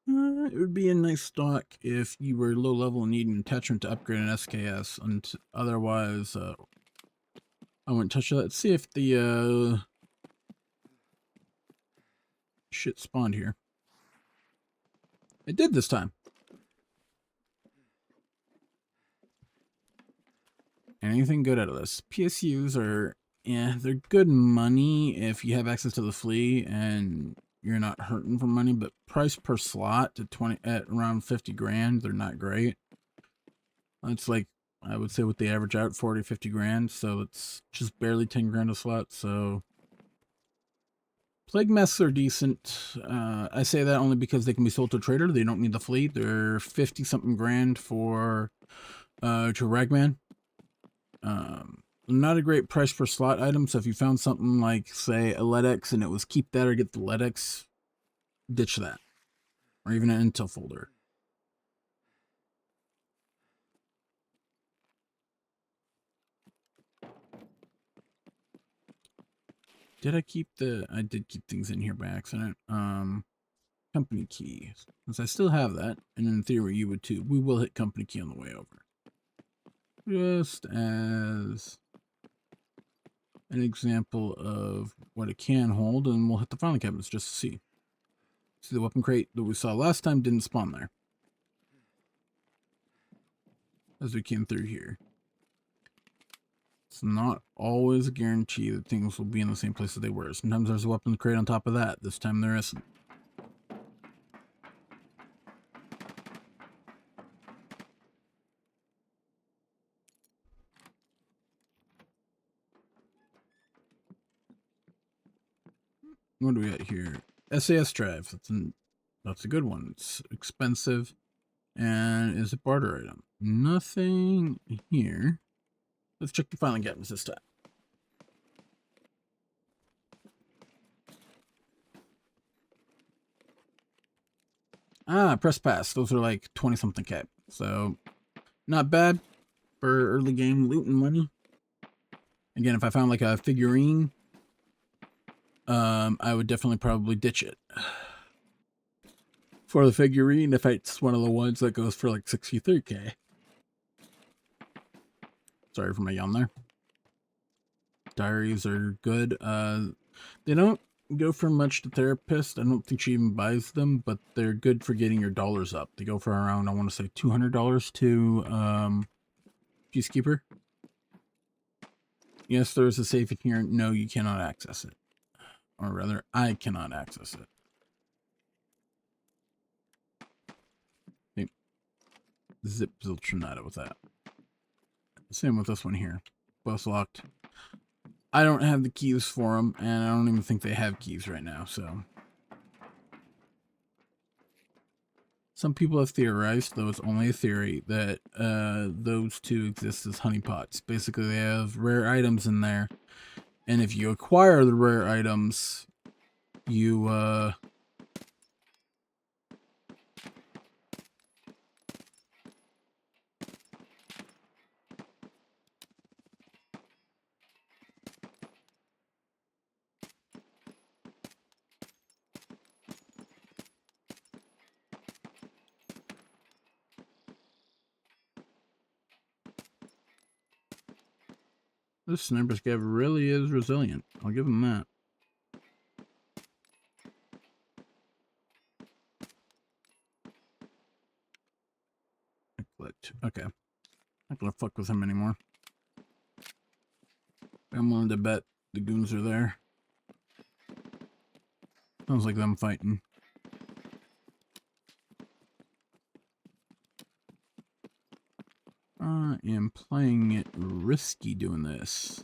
It would be a nice stock if you were low level and need an attachment to upgrade an SKS. And otherwise, I wouldn't touch that. Let's see if the shit spawned here. It did this time. Anything good out of this? PSUs are, yeah, they're good money if you have access to the flea and you're not hurting for money, but price per slot to 20 at around 50 grand, they're not great. That's like, I would say what they average out, 40, 50 grand. So it's just barely 10 grand a slot. So plague masks are decent. I say that only because they can be sold to a trader. They don't need the fleet. They're 50 something grand for, to Ragman. Not a great price per slot item. So if you found something like, say, a LEDX and it was keep that or get the LEDX, ditch that. Or even an Intel folder. Did I keep the... I did keep things in here by accident. Company key. Since I still have that, and in theory you would too, we will hit company key on the way over. Just as an example of what it can hold, and we'll hit the filing cabinets just to see. See, the weapon crate that we saw last time didn't spawn there. As we came through here. It's not always a guarantee that things will be in the same place that they were. Sometimes there's a weapon crate on top of that. This time there isn't. What do we got here? SAS drive. That's a good one. It's expensive and is a barter item. Nothing here. Let's check the filing cabinets this time. Ah, press pass. Those are like 20 something K. So not bad for early game loot and money. Again, if I found like a figurine, I would definitely probably ditch it. For the figurine, if it's one of the ones that goes for like 63K. Sorry for my yawn there. Diaries are good. They don't go for much to therapist. I don't think she even buys them, but they're good for getting your dollars up. They go for around, I want to say $200 to Peacekeeper. Yes, there is a safe in here. No, you cannot access it. Or rather, I cannot access it. Okay. Zip Ziltronada with that. Same with this one here. Both locked. I don't have the keys for them, and I don't even think they have keys right now, so. Some people have theorized, though it's only a theory, that those two exist as honeypots. Basically, they have rare items in there, and if you acquire the rare items, you, this sniper scav really is resilient. I'll give him that. Okay. Not gonna fuck with him anymore. I'm willing to bet the goons are there. Sounds like them fighting. I am playing it risky doing this.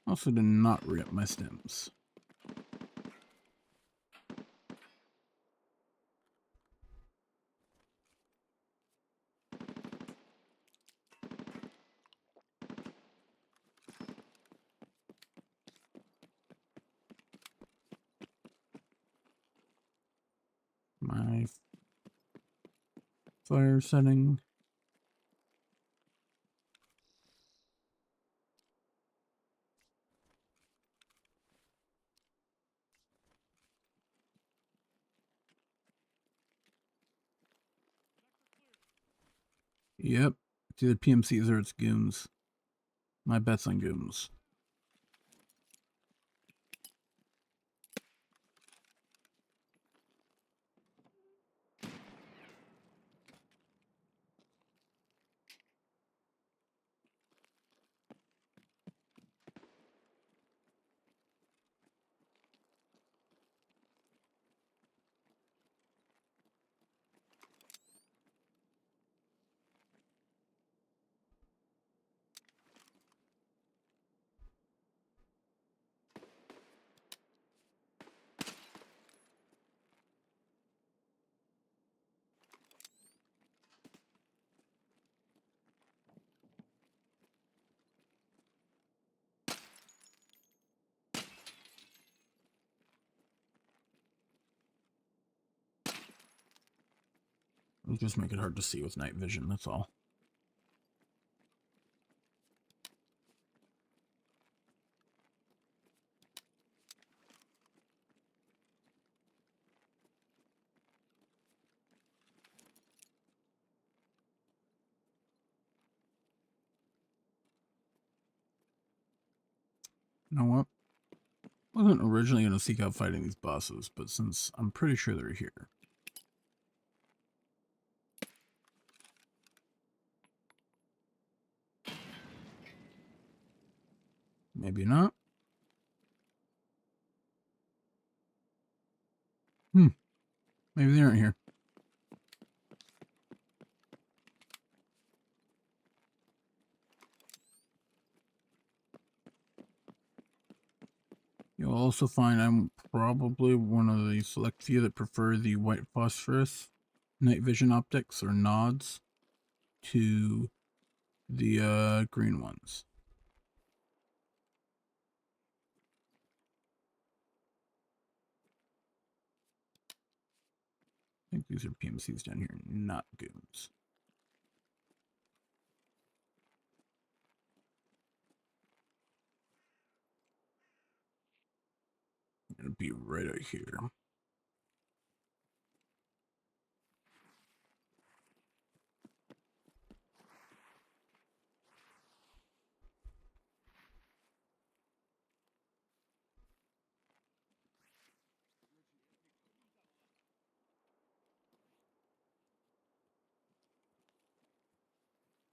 Also to not rip my stems. My fire setting. Yep. It's either PMCs or it's goons. My bet's on goons. It'll just make it hard to see with night vision, that's all. You know what? I wasn't originally going to seek out fighting these bosses, but since I'm pretty sure they're here. Maybe not. Maybe they aren't here. You'll also find I'm probably one of the select few that prefer the white phosphorus night vision optics or nods to the green ones. I think these are PMCs down here, not goons. It'll be right out here.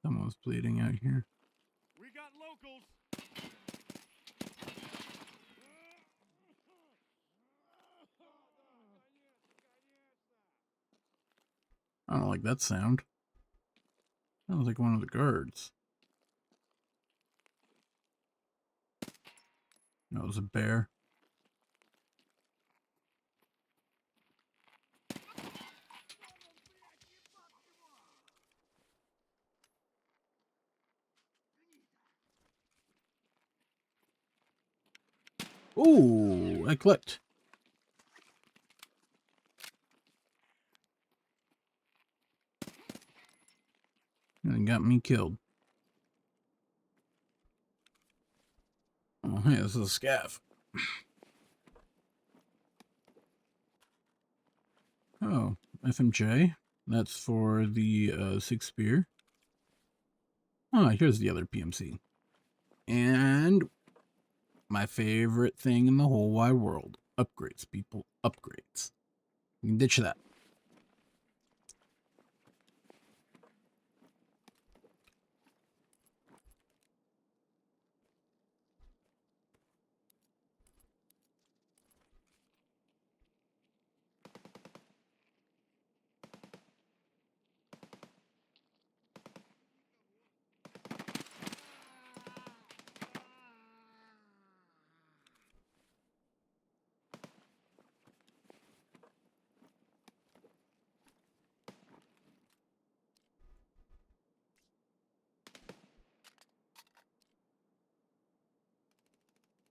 Someone's bleeding out here. We got locals. I don't like that sound. Sounds like one of the guards. No, it was a bear. Ooh, I clicked. And it got me killed. Oh, hey, this is a scav. Oh, FMJ. That's for the 6 spear. Oh, here's the other PMC. And my favorite thing in the whole wide world. Upgrades, people. Upgrades. You can ditch that.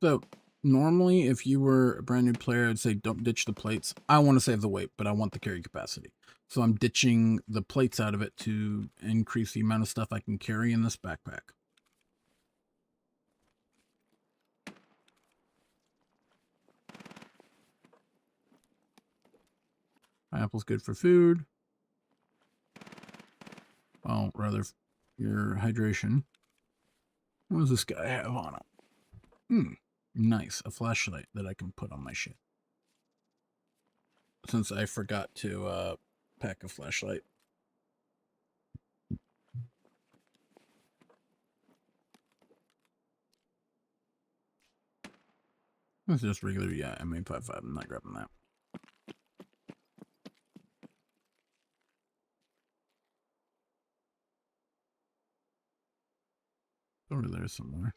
So, normally, if you were a brand new player, I'd say don't ditch the plates. I want to save the weight, but I want the carry capacity. So I'm ditching the plates out of it to increase the amount of stuff I can carry in this backpack. Pineapple's good for food. Well, rather, your hydration. What does this guy have on it? Nice. A flashlight that I can put on my ship. Since I forgot to pack a flashlight. It's just regular, yeah, M855. I'm not grabbing that. Over there somewhere.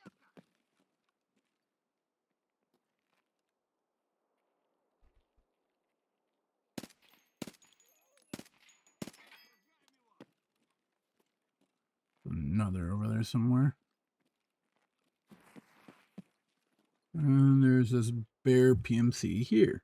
Another over there somewhere. And there's this bear PMC here.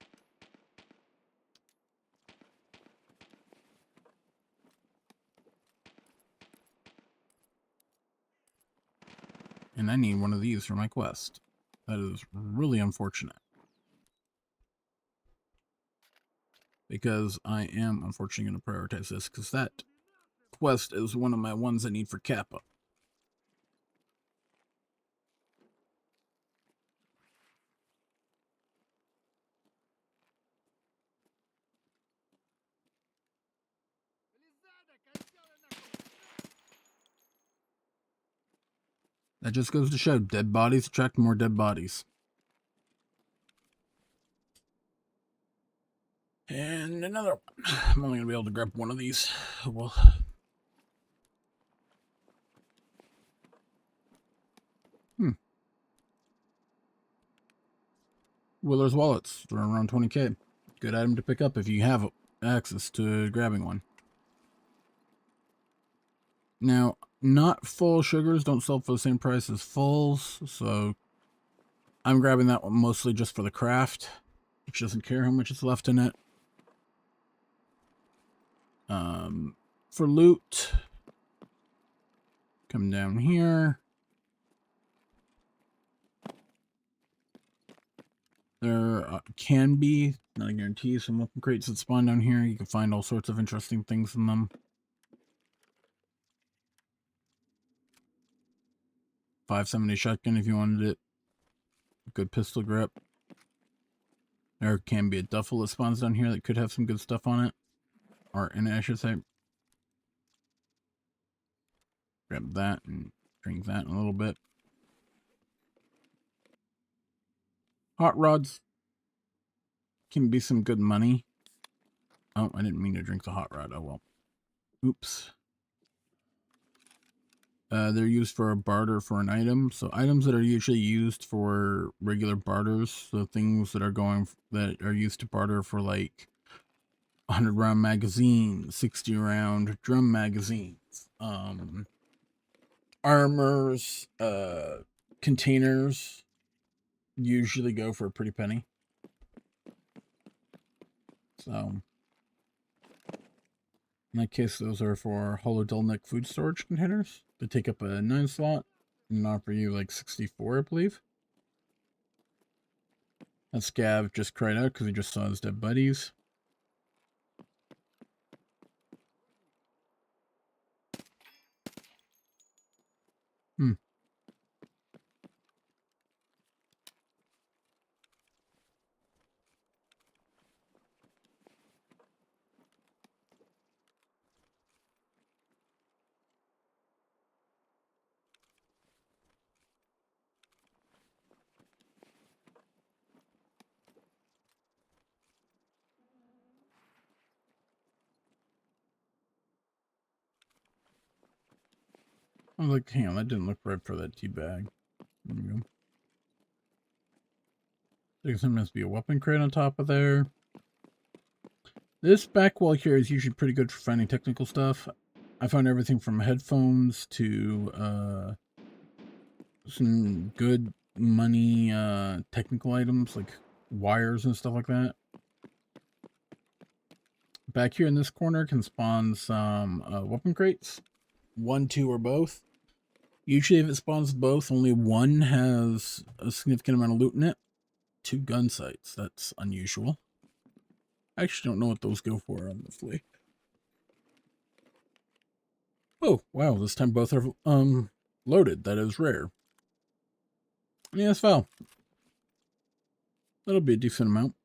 And I need one of these for my quest. That is really unfortunate. Because I am unfortunately going to prioritize this, because that quest is one of my ones I need for Kappa. That just goes to show dead bodies attract more dead bodies. And another one. I'm only going to be able to grab one of these. Well, Willer's wallets. They're around 20k. Good item to pick up if you have access to grabbing one. Now, not full sugars don't sell for the same price as fulls, so I'm grabbing that one mostly just for the craft, which doesn't care how much is left in it. For loot, come down here. There can be, not a guarantee, some weapon crates that spawn down here. You can find all sorts of interesting things in them. 570 shotgun if you wanted it. Good pistol grip. There can be a duffel that spawns down here that could have some good stuff on it. Or in it, I should say. Grab that and drink that in a little bit. Hot rods can be some good money. Oh, I didn't mean to drink the hot rod. Oh, well. Oops. They're used for a barter for an item. So items that are usually used for regular barters. So things that are used to barter for like 100 round magazines, 60 round drum magazines, armors, containers usually go for a pretty penny. So in that case, those are for hollow dull neck food storage containers. They take up a 9 slot and offer you like 64, I believe. That scav just cried out because he just saw his dead buddies. I was like, hang on, that didn't look right for that tea bag. There we go. There's sometimes be a weapon crate on top of there. This back wall here is usually pretty good for finding technical stuff. I found everything from headphones to some good money technical items like wires and stuff like that. Back here in this corner can spawn some weapon crates. 1, 2, or both. Usually if it spawns both, only one has a significant amount of loot in it. 2 gun sights. That's unusual. I actually don't know what those go for, honestly. Oh, wow, this time both are loaded. That is rare. Yeah, that's foul. That'll be a decent amount.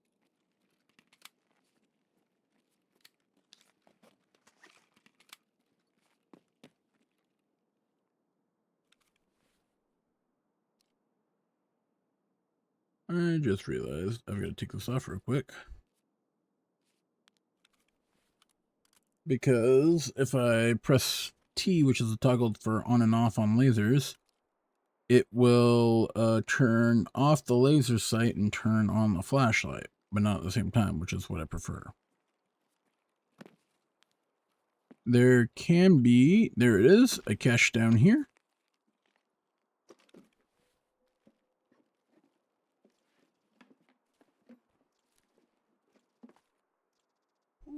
I just realized I've got to take this off real quick. Because if I press T, which is the toggle for on and off on lasers, it will turn off the laser sight and turn on the flashlight, but not at the same time, which is what I prefer. There it is, a cache down here.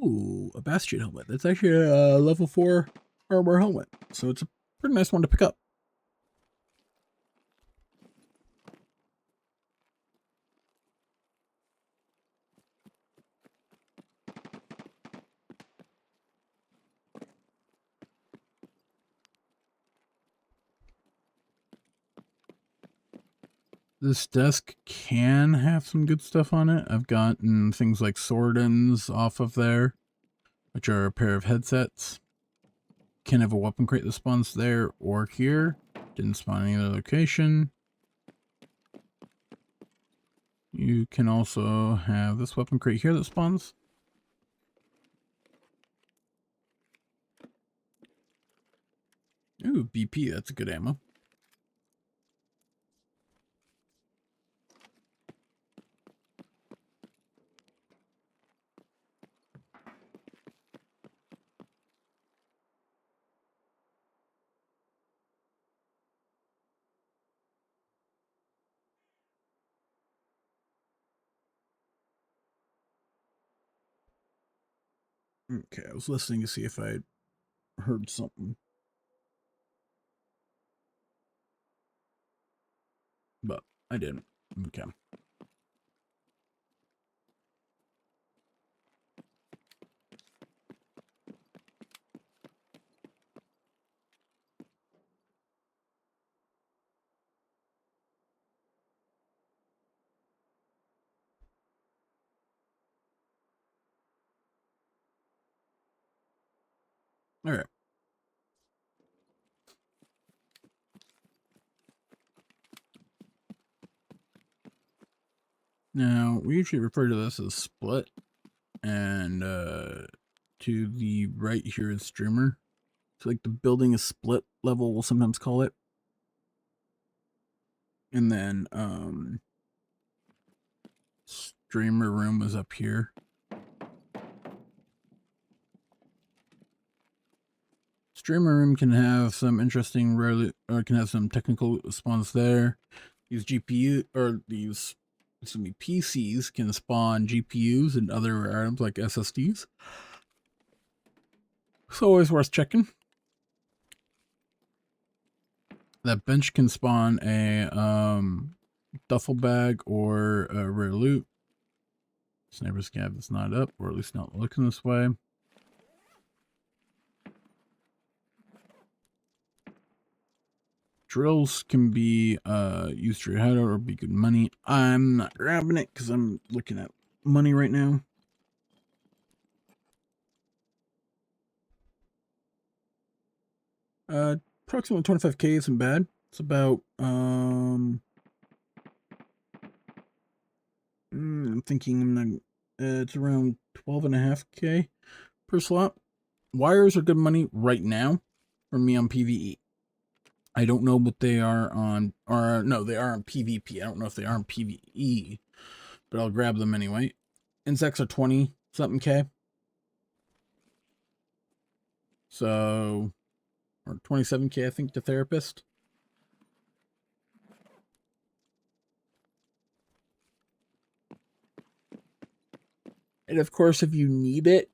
Ooh, a Bastion helmet. That's actually a level 4 armor helmet, so it's a pretty nice one to pick up. This desk can have some good stuff on it. I've gotten things like sword ends off of there, which are a pair of headsets. Can have a weapon crate that spawns there or here. Didn't spawn any other location. You can also have this weapon crate here that spawns. Ooh, BP, that's a good ammo. Okay, I was listening to see if I heard something. But I didn't. Okay. All right. Now, we usually refer to this as split, and to the right here is streamer. So like the building is split level, we'll sometimes call it. And then streamer room is up here. Streamer room can have some interesting rarely, or can have some technical spawns there. These GPU or these PCs can spawn GPUs and other items like SSDs. It's always worth checking. That bench can spawn a duffel bag or a rare loot. Sniper scav is not up, or at least not looking this way. Drills can be used for your hideout or be good money. I'm not grabbing it because I'm looking at money right now. Approximately 25k isn't bad. It's about I'm thinking I'm not it's around 12.5k per slot. Wires are good money right now for me on PvE. I don't know what they are on, or no, they are on PvP. I don't know if they are on PvE, but I'll grab them anyway. Insects are 20 something K. So, or 27k, I think, to therapist. And of course, if you need it,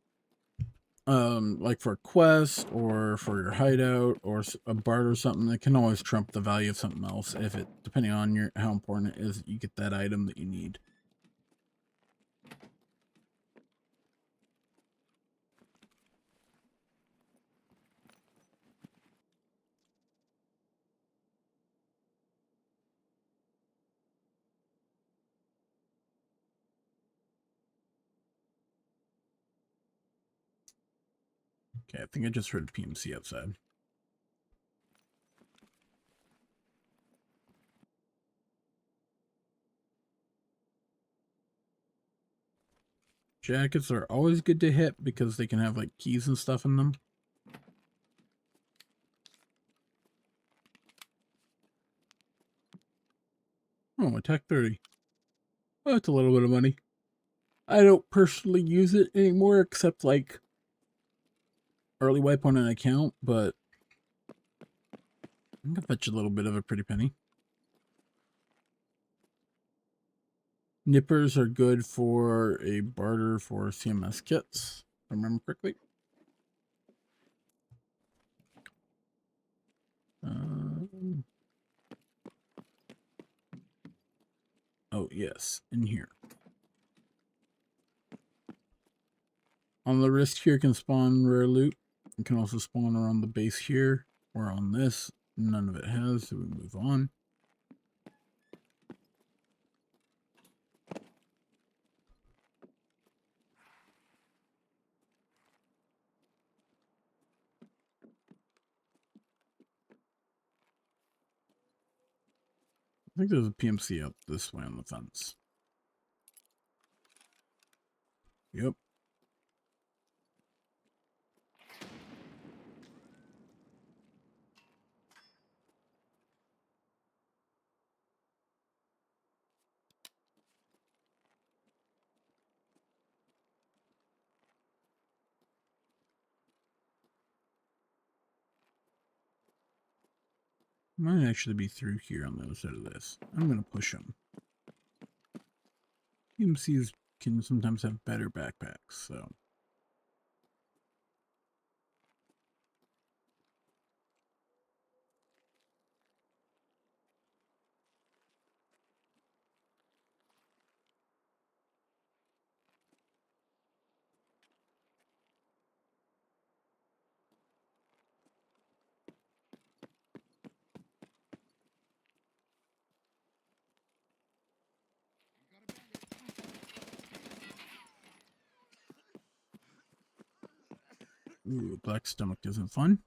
like for a quest or for your hideout or a bard or something, it can always trump the value of something else if it, depending on your how important it is that you get that item that you need. Okay, I think I just heard PMC outside. Jackets are always good to hit because they can have like keys and stuff in them. Oh, attack 30. Oh, that's a little bit of money. I don't personally use it anymore except like early wipe on an account, but I'm gonna fetch a little bit of a pretty penny. Nippers are good for a barter for CMS kits, if I remember correctly. Oh, yes, in here. On the wrist here can spawn rare loot. It can also spawn around the base here or on this. None of it has, so we move on. think there's a PMC up this way on the fence. Yep. Might actually be through here on the other side of this. I'm going to push him. PMCs can sometimes have better backpacks, so. Ooh, black stomach isn't fun.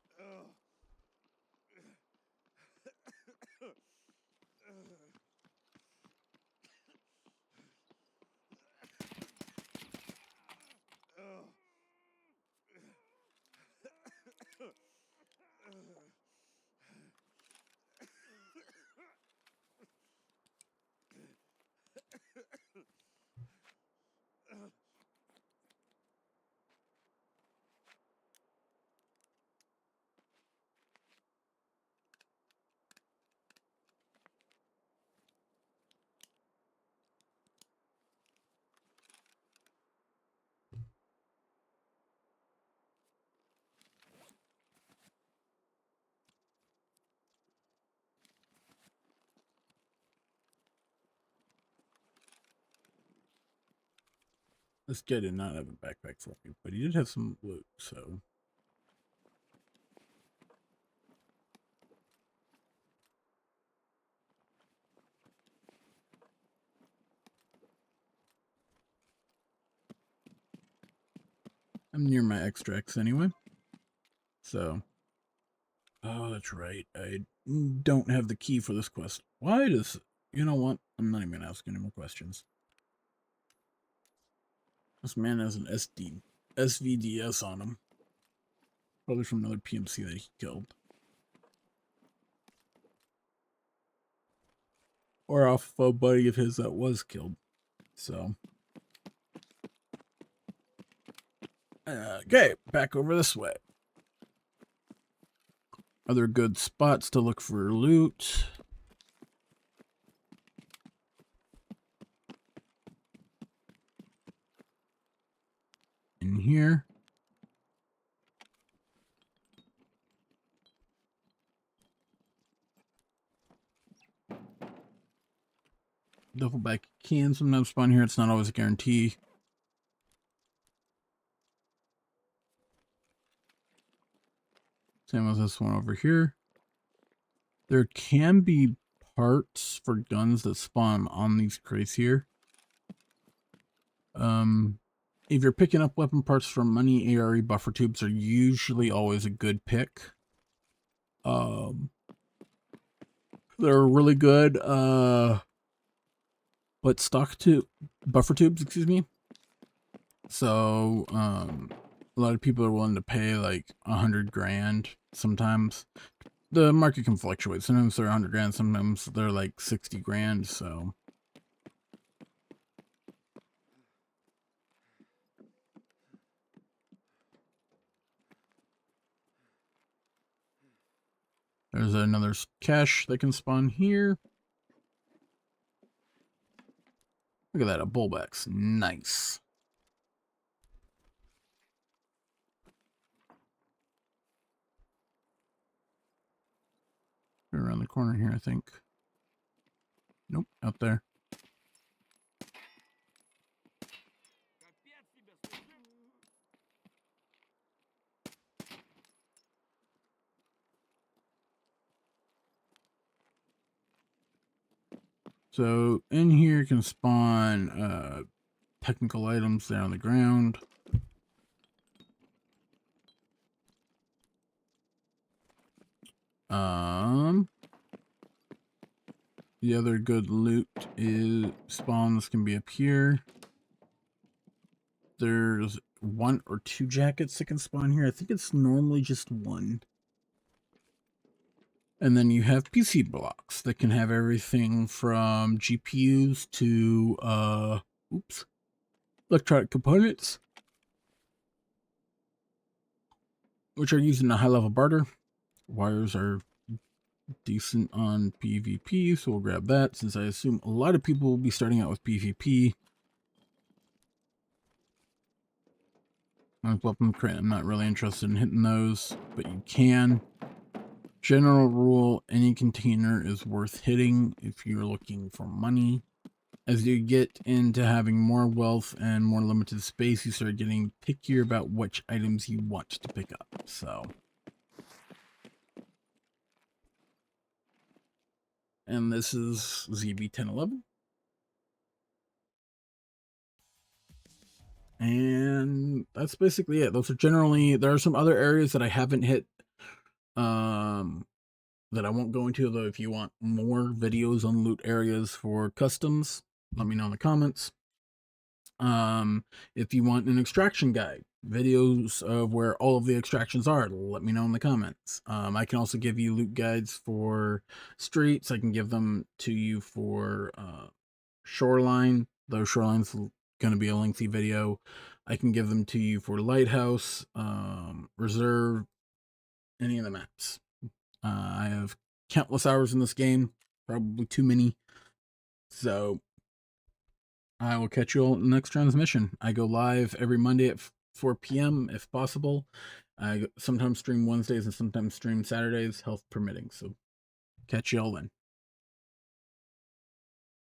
This guy did not have a backpack for me, but he did have some loot, so. I'm near my extracts anyway. So. Oh, that's right. I don't have the key for this quest. Why does... You know what? I'm not even going to ask any more questions. This man has an SVDS on him. Probably from another PMC that he killed. Or off of a buddy of his that was killed. So. Okay, back over this way. Other good spots to look for loot. In here. Duffel bag can sometimes spawn here. It's not always a guarantee. Same as this one over here. There can be parts for guns that spawn on these crates here. If you're picking up weapon parts from money, ARE buffer tubes are usually always a good pick. They're really good, but buffer tubes, excuse me. So, a lot of people are willing to pay like 100 grand sometimes. The market can fluctuate. Sometimes they're 100 grand, sometimes they're like 60 grand, so. There's another cache that can spawn here. Look at that, a bullbax. Nice. Around the corner here, I think. Nope, out there. So in here can spawn technical items there on the ground. The other good loot is spawns can be up here. There's 1 or 2 jackets that can spawn here. I think it's normally just 1. And then you have PC blocks that can have everything from GPUs to electronic components, which are used in a high level barter. Wires are decent on PvP, so we'll grab that since I assume a lot of people will be starting out with PvP. Weapon crate, I'm not really interested in hitting those, but you can. General rule, any container is worth hitting if you're looking for money. As you get into having more wealth and more limited space, you start getting pickier about which items you want to pick up. So, and this is ZB1011. And that's basically it. Those are generally, there are some other areas that I haven't hit, that I won't go into, though. If you want more videos on loot areas for customs, let me know in the comments. If you want an extraction guide, videos of where all of the extractions are, let me know in the comments. I can also give you loot guides for streets. I can give them to you for shoreline, though shoreline's going to be a lengthy video. I can give them to you for lighthouse, reserve, any of the maps. I have countless hours in this game, probably too many. So I will catch you all in the next transmission. I go live every Monday at 4 p.m. if possible. I sometimes stream Wednesdays and sometimes stream Saturdays, health permitting. So catch you all then.